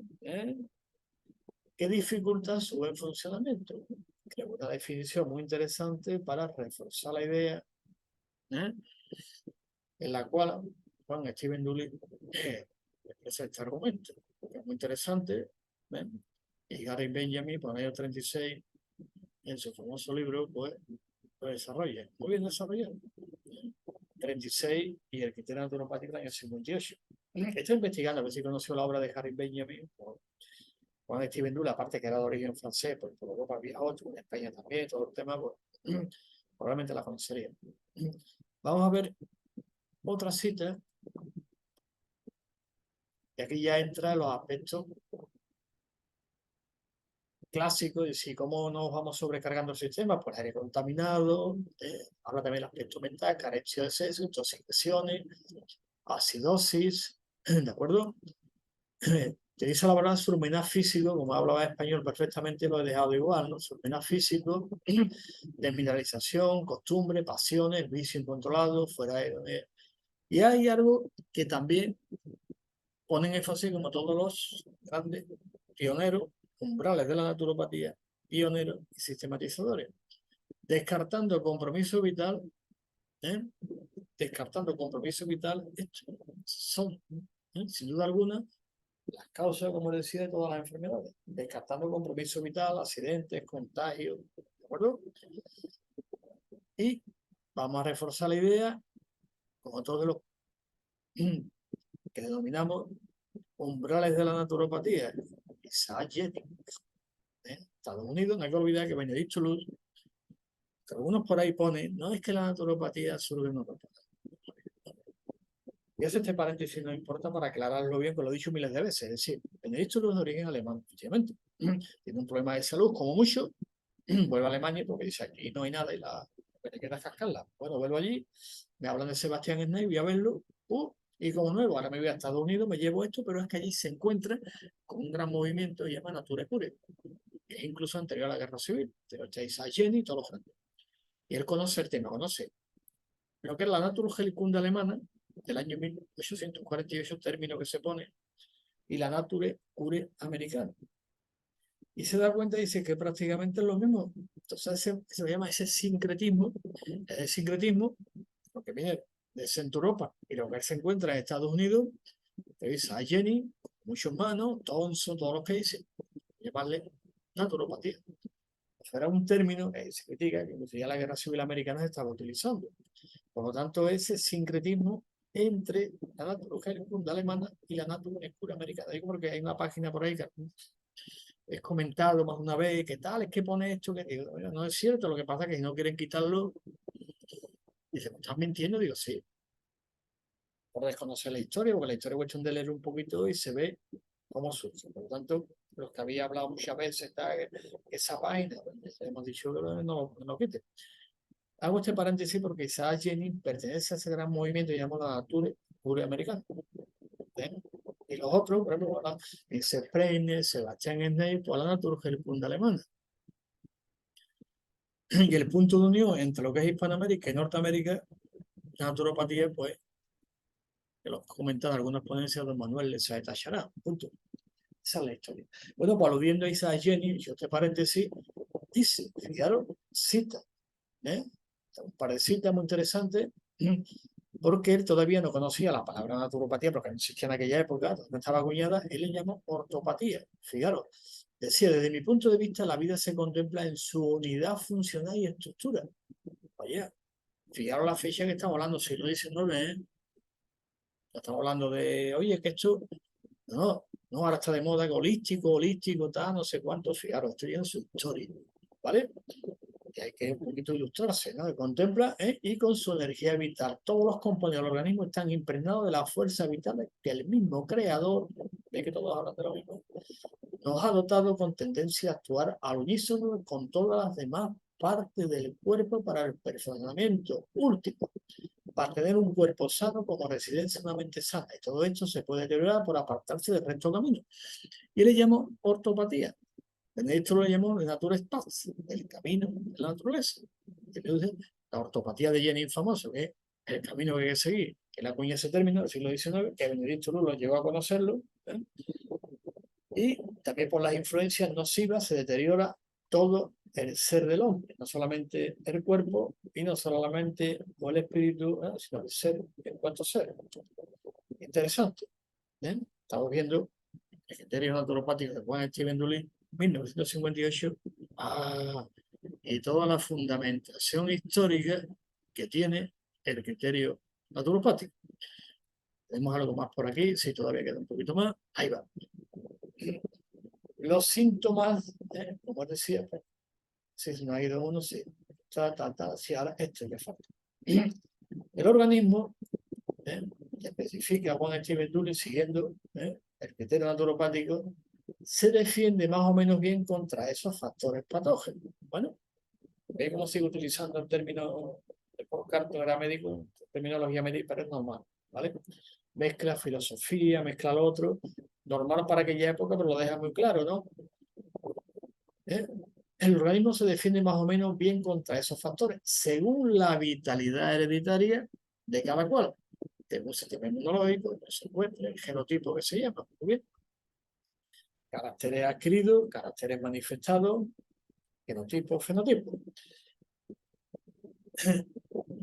que dificultan su buen funcionamiento. Creo una definición muy interesante para reforzar la idea, en la cual Juan Steven Dulles expresa este argumento, porque es muy interesante, y Gary Benjamin, por el año 36, en su famoso libro, pues lo desarrolla, muy bien desarrollado. 36 y el criterio naturopático del año 58. Estoy investigando a ver si conoció la obra de Harry Benjamin, o Juan Steven Dulles, aparte que era de origen francés, pues por Europa había otro, en España también, todo el tema, pues probablemente la conocería. Vamos a ver otra cita, y aquí ya entra los aspectos clásicos, y si cómo nos vamos sobrecargando el sistema, pues aire contaminado, habla también del aspecto mental, carencia de sexo, intoxicaciones, acidosis, ¿de acuerdo? Utiliza la palabra surmenaz físico, como hablaba español perfectamente, lo he dejado igual, ¿no? Surmenaz físico, desmineralización, costumbre, pasiones, vicio incontrolado, fuera de... Y hay algo que también ponen énfasis, como todos los grandes pioneros, umbrales de la naturopatía, pioneros y sistematizadores, descartando el compromiso vital, descartando el compromiso vital, estos son, sin duda alguna, las causas, como decía, de todas las enfermedades, descartando compromiso vital, accidentes, contagios, ¿de acuerdo? Y vamos a reforzar la idea, como todos los que denominamos umbrales de la naturopatía, Isaac Jennings, Estados Unidos. No hay que olvidar que Benedict Luz, que algunos por ahí ponen, no es que la naturopatía surge en Europa. Y hace este paréntesis, no importa, para aclararlo bien, que lo he dicho miles de veces. Es decir, Benedict Luz es de origen alemán, efectivamente. Tiene un problema de salud, como mucho, vuelve a Alemania porque dice aquí no hay nada y la que te queda es cascarla. Bueno, vuelvo allí, me hablan de Sebastián Sney, voy a verlo, y como nuevo, ahora me voy a Estados Unidos, me llevo esto, pero es que allí se encuentra con un gran movimiento que se llama Nature Cure, que es incluso anterior a la Guerra Civil, pero está Isaac Jenny y todos los grandes. Y él conoce el tema, conoce lo que es la Naturheilkunde alemana del año 1848, término que se pone, y la Nature Cure americana. Y se da cuenta y dice que prácticamente es lo mismo. Entonces se llama ese sincretismo, el sincretismo, porque viene de Centro Europa y lo que él se encuentra en Estados Unidos, revisa a Jenny, muchos manos, Thompson, todos los que dicen, llamarle naturopatía. Eso era un término que se critica, que ya la Guerra Civil Americana se estaba utilizando. Por lo tanto, ese sincretismo entre la naturología alemana y la naturología americana. Digo porque hay una página por ahí que es comentado más de una vez, ¿qué tal? Es que pone esto, que digo, no es cierto, lo que pasa es que si no quieren quitarlo, dice, ¿me estás mintiendo? Digo, sí, por desconocer la historia, porque la historia es cuestión de leer un poquito y se ve cómo surge. Por lo tanto, los que había hablado muchas veces, está esa página, hemos dicho que no lo quite. Hago este paréntesis porque Isaac Jennings pertenece a ese gran movimiento llamado la nature americana. Y los otros, por ejemplo, Spreiner, Sebastian Schneider, toda la naturgeelkunde alemana. Y el punto de unión entre lo que es Hispanoamérica y Norteamérica, la naturopatía, pues, que lo comentan algunas ponencias de Manuel Lezá Tachará. Punto. Esa es la historia. Bueno, pues aludiendo a Isaac Jennings, yo este paréntesis, dice, fijaros, cita, un par de citas muy interesantes, porque él todavía no conocía la palabra naturopatía, porque no existía en aquella época, no estaba acuñada, él le llamó ortopatía. Fijaros, decía, desde mi punto de vista, la vida se contempla en su unidad funcional y estructura. Vaya, fijaros la fecha que estamos hablando, siglo XIX, ¿eh? No estamos hablando de, oye, que esto, no, no, ahora está de moda que holístico, tal, no sé cuánto, fijaros, estoy en su historia, ¿vale? Que hay que un poquito ilustrarse, ¿no? Que contempla y con su energía vital. Todos los componentes del organismo están impregnados de las fuerzas vitales que el mismo creador, ve que todos hablan de lo mismo, nos ha dotado con tendencia a actuar al unísono con todas las demás partes del cuerpo para el perfeccionamiento último, para tener un cuerpo sano como residencia de una mente sana. Y todo esto se puede deteriorar por apartarse del resto del camino. Y le llamo ortopatía. Esto lo llamamos Naturspaz, el camino de la naturaleza. La ortopatía de Jennings famoso, que es el camino que hay que seguir, que la cuña ese término del siglo XIX, que Benedicto Lulo llegó a conocerlo, y también por las influencias nocivas se deteriora todo el ser del hombre, no solamente el cuerpo y no solamente el espíritu, sino el ser en cuanto a ser. Interesante. Estamos viendo el criterio naturopático de Juan Steven Dulin, 1958, y toda la fundamentación histórica que tiene el criterio naturopático. Tenemos algo más por aquí, si todavía queda un poquito más, ahí va. Los síntomas, como decía, pues, si no ha ido uno, sí, si ahora esto le falta. El organismo, que especifica Juan Steven Dulin siguiendo el criterio naturopático, se defiende más o menos bien contra esos factores patógenos. Bueno, ¿veis cómo sigo utilizando el término por cartera médico, terminología médica, pero es normal, ¿vale? Mezcla filosofía, mezcla lo otro, normal para aquella época, pero lo deja muy claro, ¿no? El organismo se defiende más o menos bien contra esos factores, según la vitalidad hereditaria de cada cual. Tengo un sistema inmunológico, el genotipo que se llama, muy bien. Caracteres adquiridos, caracteres manifestados, genotipo, fenotipo.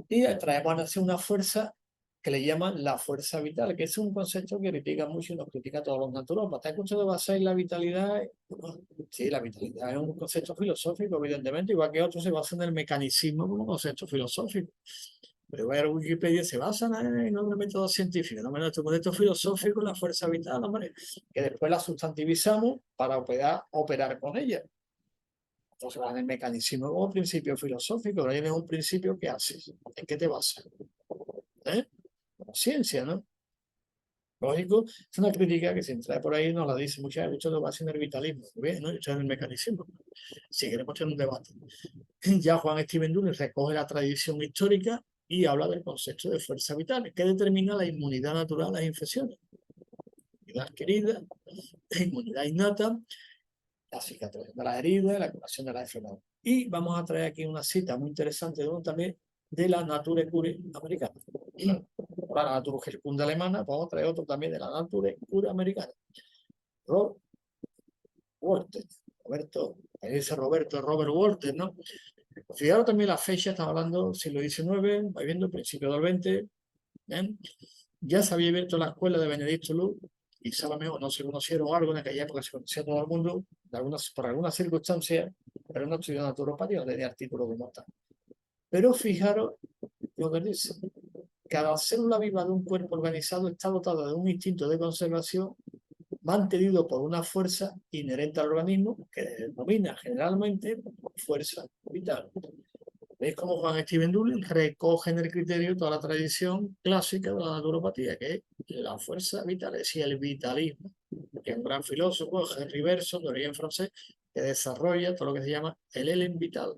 Y traemos así una fuerza que le llaman la fuerza vital, que es un concepto que critica mucho y nos critica a todos los naturópatas. ¿Has escuchado basar en la vitalidad? Sí, la vitalidad es un concepto filosófico, evidentemente, igual que otros se basan en el mecanicismo como concepto filosófico. Pero a Wikipedia se basa en un método científico, no menos este concepto filosófico, la fuerza vital, hombre, que después la sustantivizamos para poder operar con ella. Entonces, en el mecanismo como principio filosófico, no tienes un principio que haces. ¿En qué te basas? Como ciencia, ¿no? Lógico, es una crítica que se entra por ahí, nos la dice muchas veces, mucho lo basa en el vitalismo, ¿ves? ¿No? Esto es el mecanismo. Si queremos tener un debate. Ya Juan Steven Dulin recoge la tradición histórica y habla del concepto de fuerza vital, que determina la inmunidad natural a las infecciones. Inmunidad adquirida, inmunidad innata, la cicatrización de las heridas, la curación de las enfermedades. Y vamos a traer aquí una cita muy interesante de uno también de la Nature Cure americana. Para la naturgeelkunde alemana, vamos a traer otro también de la Nature Cure americana. Robert Walter, Robert Walter, ¿no? Fijaros también la fecha, estamos hablando del siglo XIX, va viendo principio del XX, ya se había abierto la escuela de Benedicto Luz, y sabe mejor, no se conocieron algo en aquella época, se conocía todo el mundo, por algunas circunstancias, pero no estudió naturopatía, no tenía artículos como tal. Pero fijaros lo que dice, cada célula viva de un cuerpo organizado está dotada de un instinto de conservación mantenido por una fuerza inherente al organismo que denomina generalmente fuerza vital. ¿Veis cómo Juan Steven Dulin recoge en el criterio toda la tradición clásica de la naturopatía, que es la fuerza vital, es decir, el vitalismo, que es un gran filósofo, Henri Bergson, de origen francés, que desarrolla todo lo que se llama el élen vital,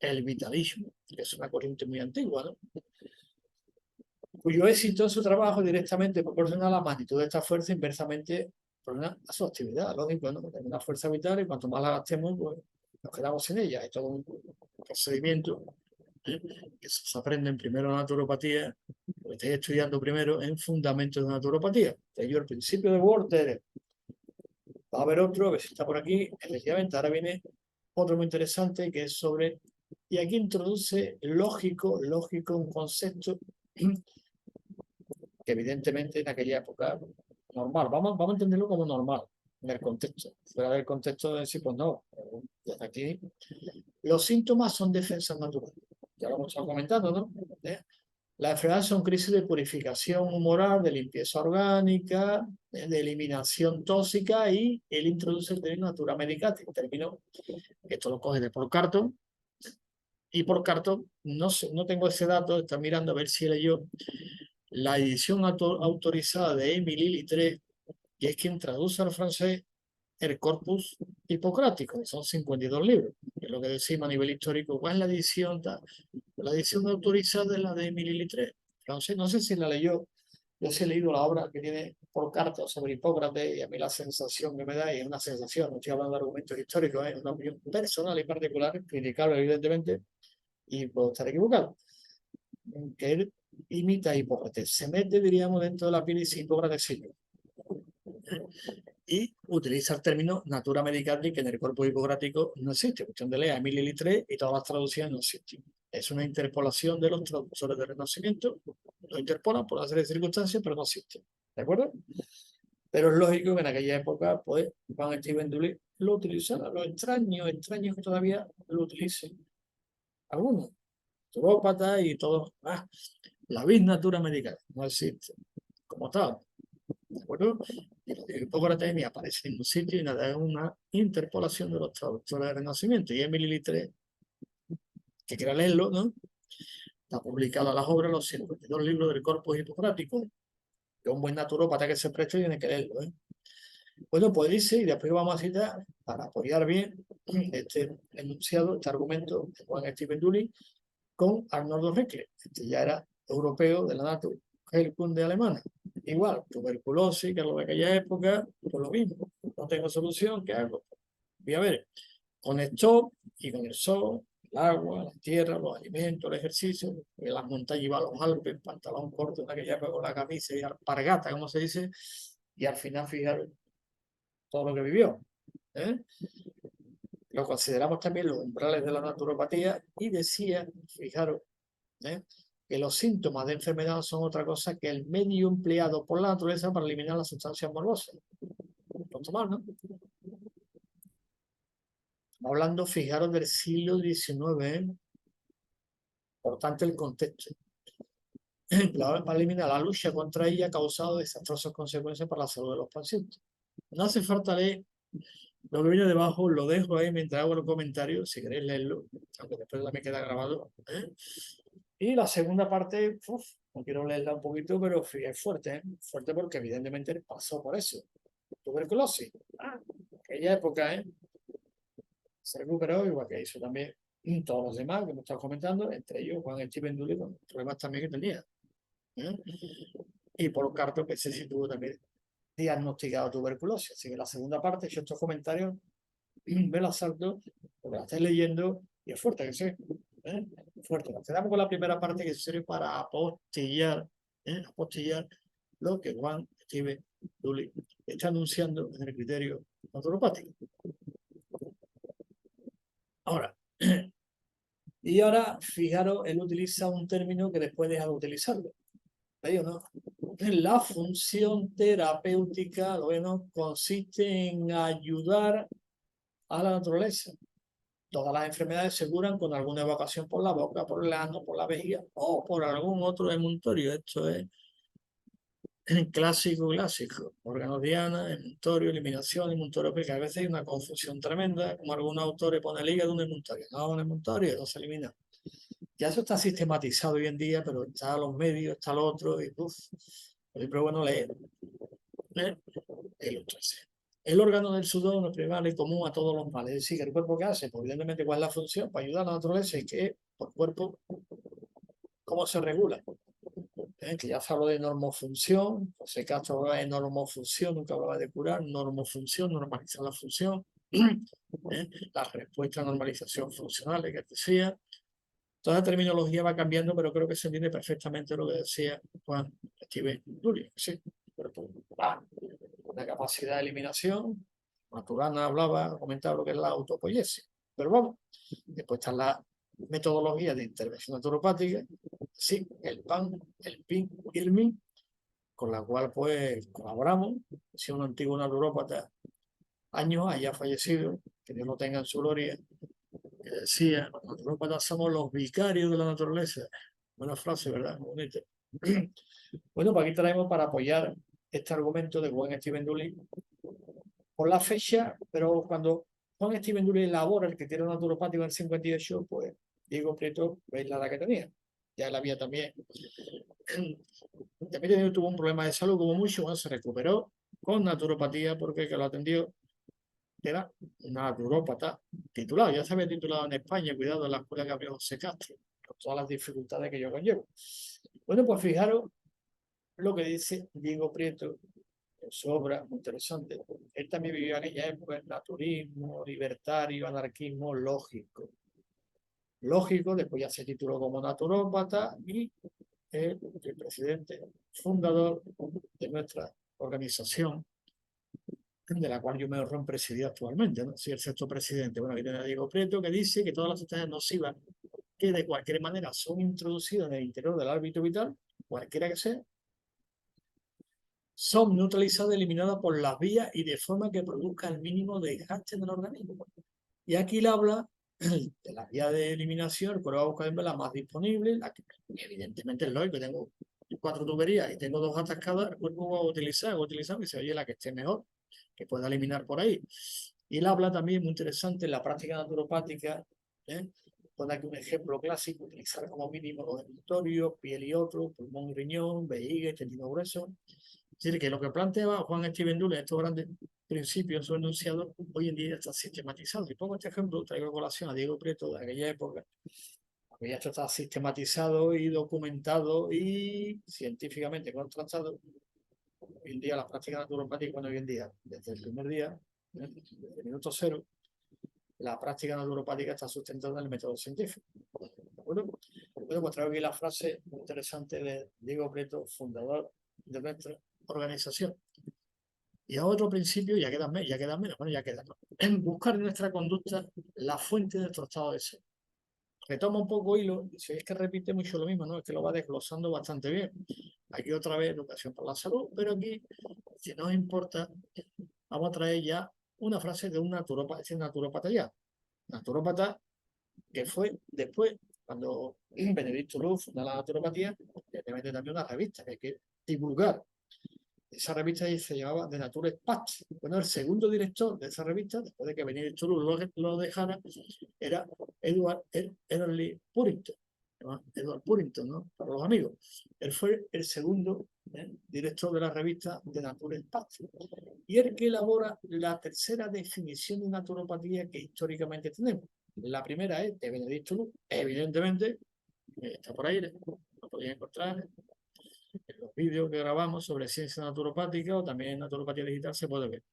el vitalismo, que es una corriente muy antigua, ¿no? Cuyo éxito en su trabajo directamente proporciona la magnitud de esta fuerza inversamente proporciona a su actividad, lógico, ¿no? Es una fuerza vital y cuanto más la gastemos, pues nos quedamos sin ella. Es todo un procedimiento, ¿eh? Que se aprende en primero naturopatía, lo que estáis estudiando primero en fundamentos de naturopatía. De ello el principio de Voltaire. Va a haber otro, a ver si está por aquí. Efectivamente, ahora viene otro muy interesante que es sobre, y aquí introduce lógico, un concepto que evidentemente en aquella época normal, vamos a entenderlo como normal en el contexto, fuera del contexto de sí, pues no, desde aquí los síntomas son defensas naturales, ya lo hemos estado comentando, ¿no? Las enfermedades son crisis de purificación humoral, de limpieza orgánica, de eliminación tóxica, y él introduce el término natura medicate, el término que esto lo coge de Paul Carton, y Paul Carton, no sé, no tengo ese dato, está mirando a ver si leyó la edición autorizada de Émile Littré, que es quien traduce al francés el corpus hipocrático, que son 52 libros, que es lo que decimos a nivel histórico. ¿Cuál es la edición? La edición autorizada es la de Émile Littré. Entonces, no sé si la leyó. Yo sí he leído la obra que tiene por carta sobre Hipócrates, y a mí la sensación que me da, y es una sensación, no estoy hablando de argumentos históricos, es una opinión personal y particular, criticable evidentemente, y puedo estar equivocado, que él imita a Hipócrates, se mete, diríamos, dentro de la piel y dice Hipócrates sí, y utiliza el término natura medicati, que en el corpus hipocrático no existe. Cuestión de leer a Émile Littré y todas las traducciones no existen. Es una interpolación de los traductores del Renacimiento, lo interpolan por una serie de circunstancias, pero no existe. ¿De acuerdo? Pero es lógico que en aquella época, pues, Juan Steven Dully lo utilizara. Lo extraño que todavía lo utilicen algunos, turópatas y todos. La vis natura medicati no existe como tal. ¿De acuerdo? Y lo de Hipócrates ni aparece en ningún sitio y nada, es una interpolación de los traductores del Renacimiento. Y Émile Littré, que quiera leerlo, ¿no? Está publicada las obras, los 52 libros del Corpus Hipocrático, que un buen naturópata que se preste tiene que leerlo, ¿eh? Bueno, pues dice, y después vamos a citar, para apoyar bien este enunciado, este argumento de Juan Steven Dully, con Arnoldo Reckless. Este ya era europeo de la Naturheilkunde alemana. Igual, tuberculosis, que es lo de aquella época, pues lo mismo. No tengo solución, ¿qué hago? Voy a ver, con el stop y con el sol, el agua, la tierra, los alimentos, el ejercicio, en las montañas iba a los Alpes, pantalón corto en aquella época, con la camisa y alpargata, como se dice, y al final, fijaros, todo lo que vivió, ¿eh? Lo consideramos también los umbrales de la naturopatía, y decía, fijaros, ¿eh? Que los síntomas de enfermedad son otra cosa que el medio empleado por la naturaleza para eliminar las sustancias morbosas. Tomar, ¿no? Hablando, fijaros, del siglo XIX, ¿eh? Por tanto, el contexto. Para eliminar la lucha contra ella ha causado desastrosas consecuencias para la salud de los pacientes. No hace falta leer lo que viene debajo, lo dejo ahí mientras hago los comentarios, si queréis leerlo, aunque después me queda grabado, ¿eh? Y la segunda parte, no quiero leerla un poquito, pero es fuerte, ¿eh? Fuerte porque evidentemente pasó por eso. Tuberculosis. Aquella época, ¿eh? Se recuperó, igual que hizo también todos los demás que me estás comentando, entre ellos Juan Steven Dully, con problemas también que tenía, ¿eh? Y por carto que se situó también diagnosticado tuberculosis. Así que la segunda parte, yo estos comentarios me la salto porque la estáis leyendo y es fuerte, que sí, ¿eh? Fuerte. Nos quedamos con la primera parte, que sirve para apostillar, apostillar lo que Juan Steven Dully está anunciando en el criterio naturopático. Ahora, y ahora, fijaros, él utiliza un término que después deja de utilizarlo. ¿Veis, no? La función terapéutica, bueno, consiste en ayudar a la naturaleza. Todas las enfermedades se curan con alguna evacuación por la boca, por el ano, por la vejiga o por algún otro emuntorio. Esto es clásico. Órganos diana, emuntorio, eliminación, emuntorio, porque a veces hay una confusión tremenda, como algunos autores ponen el hígado, un emuntorio. No, un emuntorio, no se elimina. Ya eso está sistematizado hoy en día, pero está a los medios, está lo otro, y siempre bueno leer. El otro El órgano del sudor no es primal y común a todos los males. Es decir, que el cuerpo, ¿qué hace? Pues evidentemente, ¿cuál es la función? Para ayudar a la naturaleza y que por cuerpo, ¿cómo se regula? Que ya se habló de normofunción, José Castro hablaba de normofunción, nunca hablaba de curar, normofunción, normalizar la función, la respuesta a normalización funcional, que decía. Toda la terminología va cambiando, pero creo que se entiende perfectamente lo que decía Juan Steven Dury. Sí, una capacidad de eliminación. Maturana hablaba, comentaba lo que es la autopoiesis. Pero vamos, después está la metodología de intervención naturopática, sí, el PAN, el PIN y el MIN, con la cual pues colaboramos. Si un antiguo naturópata, años haya fallecido, que Dios lo tenga en su gloria, que decía, los naturópatas somos los vicarios de la naturaleza. Buena frase, ¿verdad? Muy bonita. Bueno, pues aquí traemos para apoyar este argumento de Juan Steven Duly por la fecha, pero cuando Juan Steven Duly elabora el criterio naturopático en el 58, pues Diego Prieto, veis la edad que tenía. Ya él había también. También tuvo un problema de salud como mucho, bueno, se recuperó con naturopatía porque el que lo atendió era un naturópata titulado, ya se había titulado en España, cuidado, en la escuela Gabriel José Castro, con todas las dificultades que yo conllevo. Bueno, pues fijaros lo que dice Diego Prieto en su obra, muy interesante. Él también vivió en aquella época el naturismo, libertario, anarquismo lógico. Lógico, después ya se tituló como naturópata y el presidente fundador de nuestra organización, de la cual yo me honro en presidir actualmente, ¿no? Soy el sexto presidente. Bueno, aquí tiene Diego Prieto, que dice que todas las sustancias nocivas que de cualquier manera son introducidas en el interior del árbitro vital, cualquiera que sea, son neutralizadas, eliminadas por las vías y de forma que produzca el mínimo desgaste del organismo. Y aquí le habla de la vía de eliminación, el cuerpo va a buscar la más disponible, la que evidentemente es lógico, tengo 4 tuberías y tengo 2 atascadas, el cuerpo va a utilizar y se oye la que esté mejor, que pueda eliminar por ahí. Y él habla también, muy interesante, en la práctica naturopática, pone aquí un ejemplo clásico, utilizar como mínimo los territorios, piel y otro, pulmón y riñón, vejiga, intestino grueso. Es decir, que lo que planteaba Juan Steven Duly, estos grandes principios o enunciados, hoy en día está sistematizado. Y pongo este ejemplo, traigo a colación a Diego Prieto de aquella época, porque ya esto está sistematizado y documentado y científicamente contrastado. Hoy en día las prácticas naturopáticas, bueno, hoy en día, desde el primer día, desde el minuto cero, la práctica naturopática está sustentada en el método científico. Bueno, pues traigo aquí la frase muy interesante de Diego Prieto, fundador de nuestra organización. Y a otro principio, ya quedan menos, bueno, ya quedan, ¿no? En buscar en nuestra conducta la fuente de nuestro estado de ser. Retoma un poco hilo, y si es que repite mucho lo mismo, ¿no? Es que lo va desglosando bastante bien. Aquí otra vez educación por la salud, pero aquí, si nos importa, vamos a traer ya una frase de un naturópata ya. Naturópata que fue después, cuando Benedicto Luz funda la naturopatía, le mete también una revista que hay que divulgar. Esa revista se llamaba The Nature Patch. Bueno, el segundo director de esa revista, después de que Benedicto Luz lo dejara, era Edward Purington. Edward Purington, ¿no? Para los amigos. Él fue el segundo director de la revista The Nature Patch. Y el que elabora la tercera definición de naturopatía que históricamente tenemos. La primera es de Benedicto Luz, evidentemente, está por ahí, lo podéis encontrar en los vídeos que grabamos sobre ciencia naturopática o también en naturopatía digital se puede ver.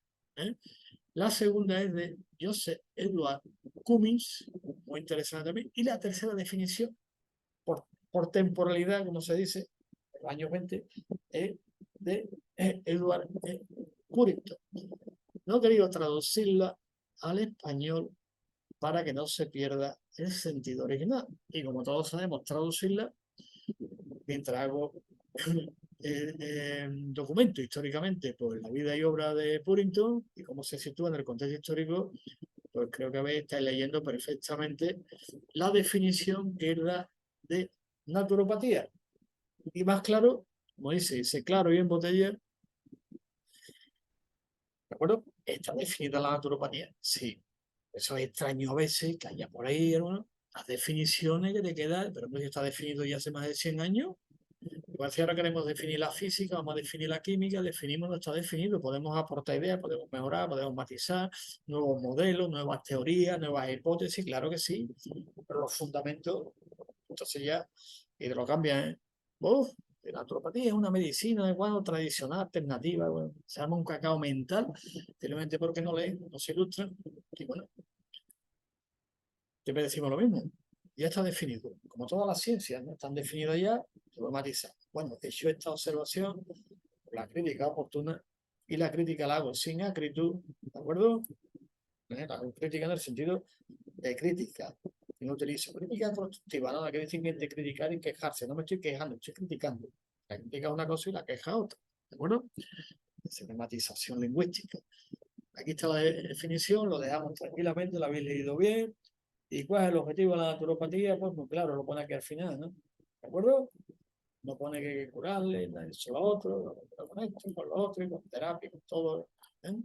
La segunda es de Joseph Edward Cummings, muy interesante también. Y la tercera definición, por temporalidad, como se dice, en los años 20, es de Edward Purington. No he querido traducirla al español para que no se pierda el sentido original. Y como todos sabemos traducirla, mientras hago documento históricamente por la vida y obra de Purington y cómo se sitúa en el contexto histórico, pues creo que estáis leyendo perfectamente la definición que era de naturopatía. Y más claro, como dice claro y en botella, ¿de acuerdo? ¿Está definida la naturopatía? Sí. Eso es extraño a veces que haya por ahí, hermano, las definiciones que te quedan, pero no está definido ya hace más de 100 años. Igual si ahora queremos definir la física, vamos a definir la química, definimos, no está definido, podemos aportar ideas, podemos mejorar, podemos matizar, nuevos modelos, nuevas teorías, nuevas hipótesis, claro que sí, pero los fundamentos, entonces ya, y te lo cambian, ¿eh? Uf, la naturopatía es una medicina de bueno, tradicional, alternativa, bueno, se llama un cacao mental, simplemente porque no leen, no se ilustran, y bueno, siempre decimos lo mismo, ya está definido, como todas las ciencias, ¿no? Están definidas ya, se puede matizar. Bueno, hecho esta observación, la crítica oportuna, y la crítica la hago sin acritud, ¿de acuerdo? La hago crítica en el sentido de crítica. Y no utilizo crítica constructiva, nada que decir de criticar y quejarse. No me estoy quejando, estoy criticando. La crítica es una cosa y la queja otra. ¿De acuerdo? Sistematización lingüística. Aquí está la definición, lo dejamos tranquilamente, la habéis leído bien. ¿Y cuál es el objetivo de la naturopatía? Pues muy claro, lo pone aquí al final, ¿no? ¿De acuerdo? No pone que hay que curarle, eso lo otro, con esto, con lo otro, y con terapia, con todo. ¿Eh?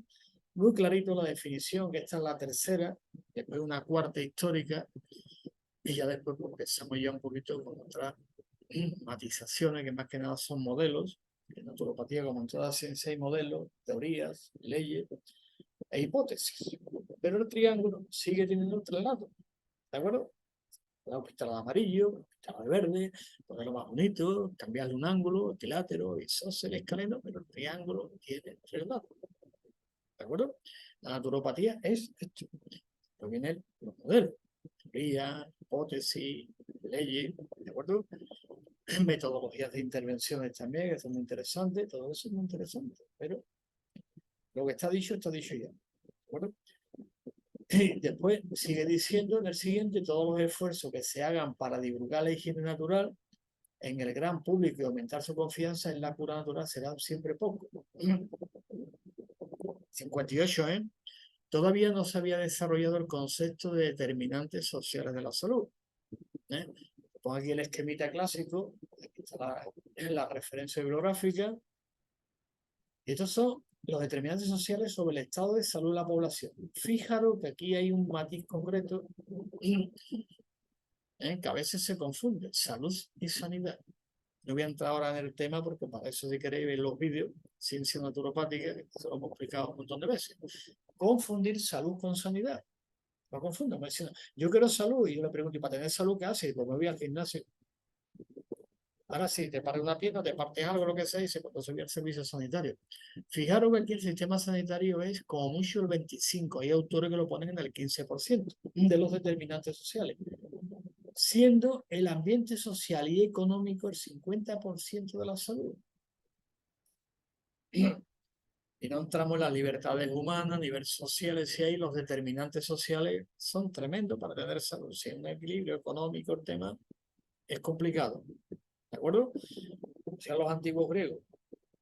Muy clarito la definición, que esta es la tercera, después una cuarta histórica, y ya después pues, empezamos ya un poquito con otras matizaciones, que más que nada son modelos. En naturopatía, como en toda ciencia, hay modelos, teorías, leyes e hipótesis. Pero el triángulo sigue teniendo tres lados, ¿de acuerdo? Podemos pintarlo de amarillo, pintarlo de verde, ponerlo más bonito, cambiarle un ángulo, equilátero, isósceles, escaleno, pero el triángulo tiene tres lados. ¿De acuerdo? La naturopatía es esto. Pues vienen los modelos, teoría, hipótesis, leyes, ¿de acuerdo? Metodologías de intervenciones también, que son muy interesantes, todo eso es muy interesante, pero lo que está dicho ya. ¿De acuerdo? Y después sigue diciendo en el siguiente, todos los esfuerzos que se hagan para divulgar la higiene natural en el gran público y aumentar su confianza en la cura natural serán siempre poco. 58, ¿eh? Todavía no se había desarrollado el concepto de determinantes sociales de la salud. ¿Eh? Pongo aquí el esquemita clásico, aquí está la referencia bibliográfica, y estos son los determinantes sociales sobre el estado de salud de la población. Fijaros que aquí hay un matiz concreto que a veces se confunde, salud y sanidad. No voy a entrar ahora en el tema porque para eso si queréis ver los vídeos, ciencia naturopática, que se lo hemos explicado un montón de veces. Confundir salud con sanidad. No confundo, me dicen, yo quiero salud y yo le pregunto, ¿y para tener salud qué haces? Pues me voy al gimnasio. Ahora sí, te parte una pierna, te partes algo, lo que sea, y se puede subir al servicio sanitario. Fijaros que aquí el sistema sanitario es como mucho el 25%. Hay autores que lo ponen en el 15% de los determinantes sociales, siendo el ambiente social y económico el 50% de la salud. Y no entramos en las libertades humanas, a nivel social, si hay los determinantes sociales son tremendos para tener salud. Si hay un equilibrio económico, el tema es complicado. ¿De acuerdo? O sea, los antiguos griegos,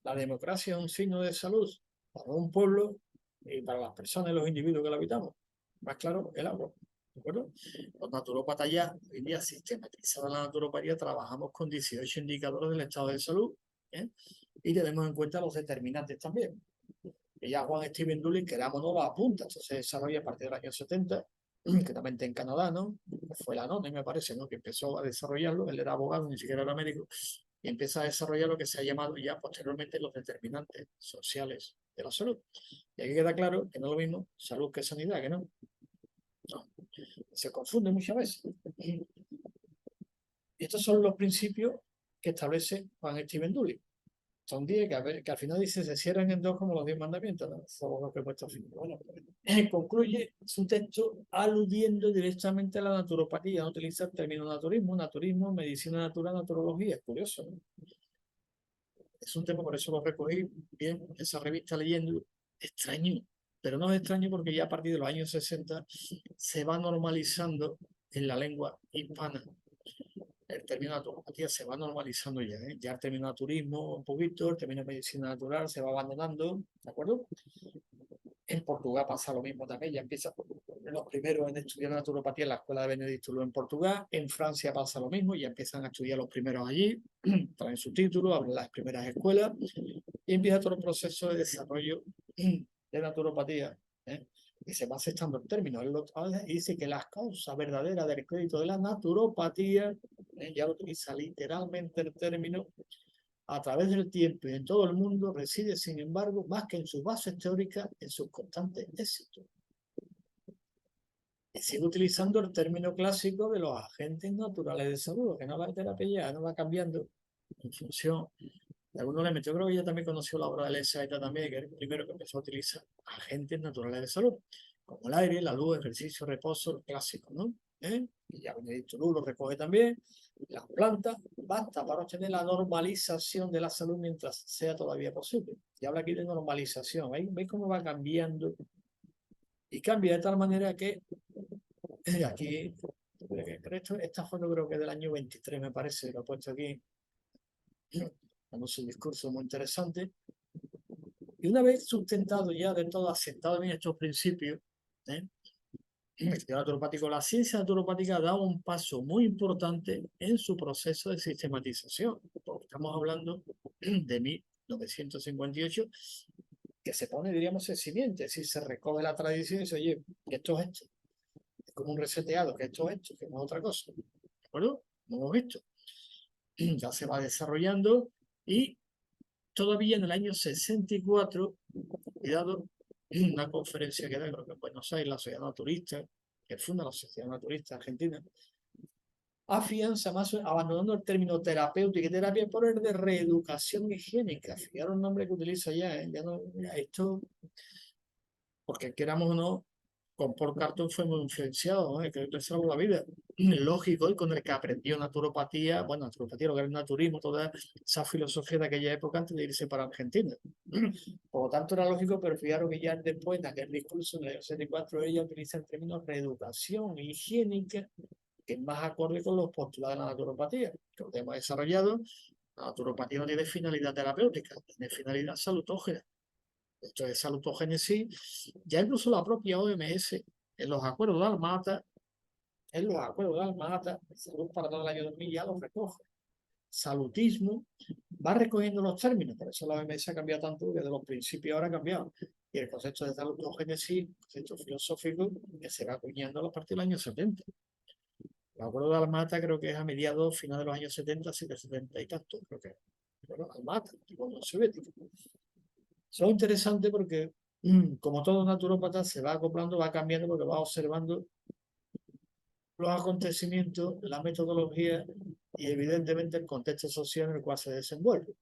la democracia es un signo de salud para un pueblo y para las personas y los individuos que lo habitamos. Más claro, el agua. ¿De acuerdo? Los naturópatas ya, hoy en día sistematizada la naturopatía, trabajamos con 18 indicadores del estado de salud, ¿eh? Y tenemos en cuenta los determinantes también. Y ya Juan Steven Dulin, queramos no, lo apunta, entonces se desarrolla a partir del año 70, que también en Canadá, ¿no? Fue la nota, me parece, ¿no? Que empezó a desarrollarlo, él era abogado, ni siquiera era médico, y empieza a desarrollar lo que se ha llamado ya posteriormente los determinantes sociales de la salud. Y aquí queda claro que no es lo mismo salud que sanidad, que no. No. Se confunde muchas veces. Y estos son los principios que establece Juan Steven Dulin. Son 10 que al final dice se cierran en dos como los 10 mandamientos, ¿no? Somos los que he puesto fin. Bueno, concluye su texto aludiendo directamente a la naturopatía, no utiliza el término naturismo, medicina natural, naturología. Es curioso, ¿no? Es un tema, por eso lo recogí bien, esa revista leyendo, extraño, pero no es extraño porque ya a partir de los años 60 se va normalizando en la lengua hispana el término naturopatía se va normalizando ya, ¿eh? Ya el término naturismo un poquito, el término medicina natural se va abandonando, ¿de acuerdo? En Portugal pasa lo mismo también, ya empieza los primeros en estudiar naturopatía en la escuela de Benedicto en Portugal, en Francia pasa lo mismo, ya empiezan a estudiar los primeros allí, traen su título, abren las primeras escuelas y empieza todo el proceso de desarrollo de naturopatía, ¿eh? Y se va aceptando el término. Él y dice que las causas verdaderas del crédito de la naturopatía Ya lo utiliza literalmente el término. A través del tiempo y en todo el mundo reside, sin embargo, más que en sus bases teóricas, en sus constantes éxitos. Y sigue utilizando el término clásico de los agentes naturales de salud, que no la terapia ya no va cambiando en función de algunos elementos. Yo creo que ella también conoció la obra de Lesaeta también, que es el primero que empezó a utilizar agentes naturales de salud, como el aire, la luz, ejercicio, reposo, los clásicos, ¿no? Y ya Benedicto Luz lo recoge también. Las plantas basta para obtener la normalización de la salud mientras sea todavía posible. Y habla aquí de normalización. ¿Veis cómo va cambiando? Y cambia de tal manera que aquí, esta foto creo que es del año 23, me parece, lo he puesto aquí, dando su discurso muy interesante. Y una vez sustentado ya de todo, asentado en estos principios, la ciencia naturopática da un paso muy importante en su proceso de sistematización. Porque estamos hablando de 1958, que se pone, diríamos, el simiente, es decir, se recoge la tradición y dice, oye, esto es esto. Es como un reseteado, que esto es esto, que no es otra cosa. ¿De acuerdo? Lo hemos visto. Ya se va desarrollando y todavía en el año 64, cuidado, una conferencia que da, creo que en Buenos Aires, la Sociedad Naturista, que funda la Sociedad Naturista Argentina, afianza más, abandonando el término terapéutica y terapia por el de reeducación higiénica. Fijaros el nombre que utiliza ya no, esto, porque queramos o no, con Paul Carton fue muy influenciado, ¿no? Que le salvó la vida. Lógico, y con el que aprendió naturopatía, bueno, naturopatía, lo que era el naturismo, toda esa filosofía de aquella época antes de irse para Argentina. Por lo tanto, era lógico, pero fijaros que ya después, de aquel discurso en el 74, ella utiliza el término reeducación higiénica, que es más acorde con los postulados de la naturopatía, que lo hemos desarrollado. La naturopatía no tiene finalidad terapéutica, tiene finalidad salutógena. Esto es salutogénesis. Ya incluso la propia OMS, en los acuerdos de Almata, Salud para todo el año 2000 ya lo recoge. Salutismo va recogiendo los términos, por eso la OMS ha cambiado tanto, que de los principios ahora ha cambiado. Y el concepto de salutogénesis, concepto filosófico, que se va acuñando a partir del año 70. El acuerdo de Almata creo que es a mediados, final de los años 70, así que 70 y tanto, creo que. Bueno, Almata, tipo Unión Soviética. Son interesantes porque, como todo naturópata, se va acoplando, va cambiando porque va observando los acontecimientos, la metodología y evidentemente el contexto social en el cual se desenvuelve.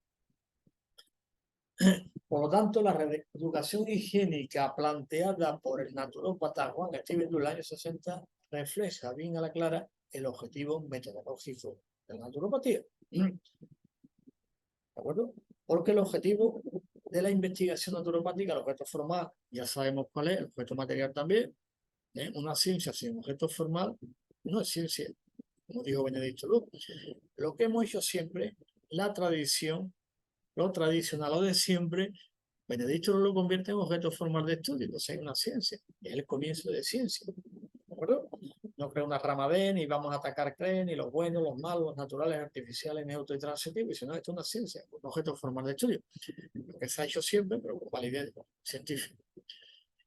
Por lo tanto, la reeducación higiénica planteada por el naturópata Juan Esteban en los años 60 refleja bien a la clara el objetivo metodológico de la naturopatía. ¿De acuerdo? Porque el objetivo de la investigación naturopática, el objeto formal, ya sabemos cuál es, el objeto material también, una ciencia sin objeto formal no es ciencia, como dijo Benedicto Luz. Lo que hemos hecho siempre, la tradición, lo tradicional, lo de siempre, Benedicto Luz lo convierte en objeto formal de estudio, entonces es una ciencia, es el comienzo de ciencia. ¿De acuerdo? No crea una rama B, ni vamos a atacar CRE, ni los buenos, los malos, los naturales, artificiales, neutros y transitivos, sino esto es una ciencia, un objeto formal de estudio. Lo que se ha hecho siempre, pero con validez científica.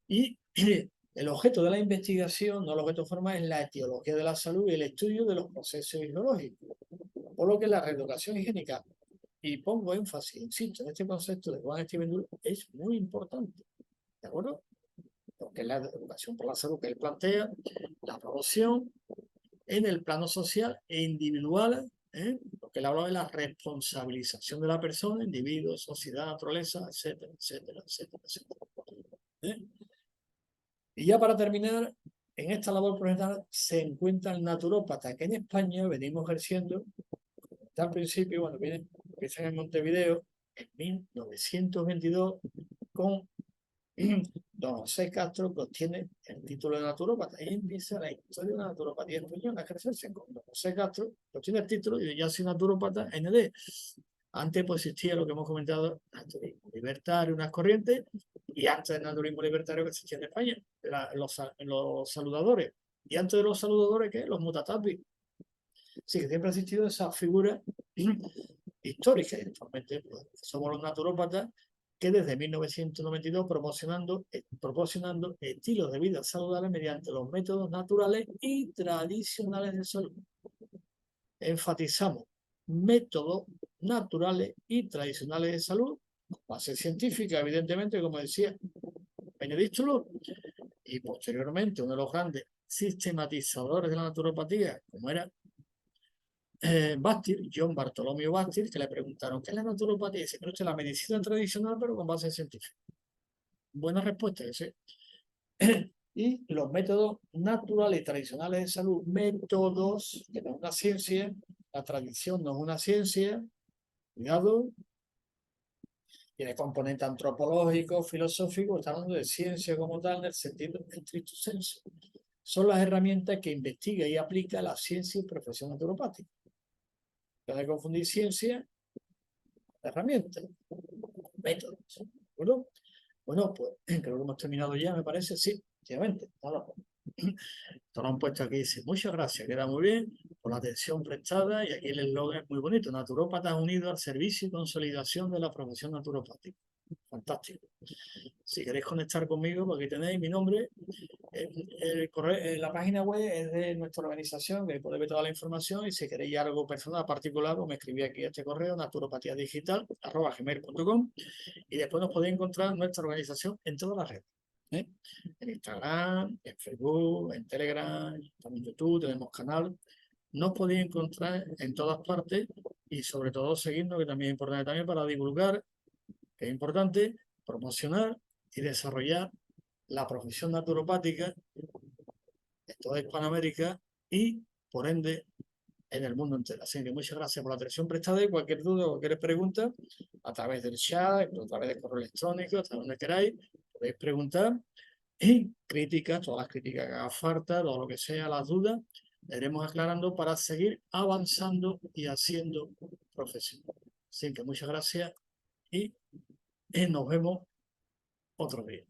Y el objeto de la investigación, no el objeto formal, es la etiología de la salud y el estudio de los procesos biológicos. Por lo que la reeducación higiénica, y pongo énfasis, insisto, en este concepto de Juan Esteban Duro, es muy importante. ¿De acuerdo? Porque la educación por la salud que él plantea, la promoción en el plano social e individual, porque él habla de la responsabilización de la persona, individuo, sociedad, naturaleza, etcétera, etcétera, etcétera, etcétera. Y ya para terminar, en esta labor profesional se encuentra el naturópata, que en España venimos ejerciendo, al principio, cuando empiezan en Montevideo, en 1922, con don José Castro, que obtiene el título de naturópata. Ahí empieza la historia de la naturopatía española a ejercerse con don José Castro, que obtiene el título y ya soy naturópata ND. Antes pues existía lo que hemos comentado, naturismo libertario, unas corrientes, y antes del naturismo libertario que existía en España, los saludadores. Y antes de los saludadores, ¿qué? Los mutatapis. Sí, que siempre ha existido esa figura histórica. Y actualmente pues, somos los naturópatas que desde 1992 proporcionando estilos de vida saludables mediante los métodos naturales y tradicionales de salud. enfatizamos métodos naturales y tradicionales de salud, base científica, evidentemente, como decía Benedictolo, y posteriormente uno de los grandes sistematizadores de la naturopatía, como era Bastir, John Bartolomeo Bastir, que le preguntaron ¿qué es la naturopatía? Y dice, pero la medicina tradicional, pero con base científica. Buena respuesta, sí. Y los métodos naturales y tradicionales de salud, métodos, que no es una ciencia, la tradición no es una ciencia, cuidado, tiene componente antropológico, filosófico, está hablando de ciencia como tal, en el sentido estricto sensu. Son las herramientas que investiga y aplica la ciencia y profesión naturopática. No hay que confundir ciencia, herramientas, métodos. ¿De acuerdo? Bueno, pues creo que hemos terminado ya, me parece, sí, efectivamente. Esto lo han puesto aquí, dice, muchas gracias, queda muy bien por la atención prestada y aquí el eslogan es muy bonito, naturópatas unidos al servicio y consolidación de la profesión naturopática. Fantástico. Si queréis conectar conmigo, pues aquí tenéis mi nombre. La página web es de nuestra organización, que podéis ver toda la información y si queréis algo personal, particular, pues me escribí aquí a este correo, naturopatiadigital@gmail.com y después nos podéis encontrar en nuestra organización en todas las redes. ¿Eh? En Instagram, en Facebook, en Telegram, también en YouTube, tenemos canal. Nos podéis encontrar en todas partes y sobre todo seguirnos, que también es importante también para divulgar, que es importante promocionar y desarrollar la profesión naturopática en toda Hispanoamérica y, por ende, en el mundo entero. Así que muchas gracias por la atención prestada y cualquier duda o cualquier pregunta a través del chat, a través del correo electrónico, hasta donde queráis, podéis preguntar y críticas, todas las críticas que haga falta, todo lo que sea, las dudas, le iremos aclarando para seguir avanzando y haciendo profesión. Así que muchas gracias y nos vemos otro día.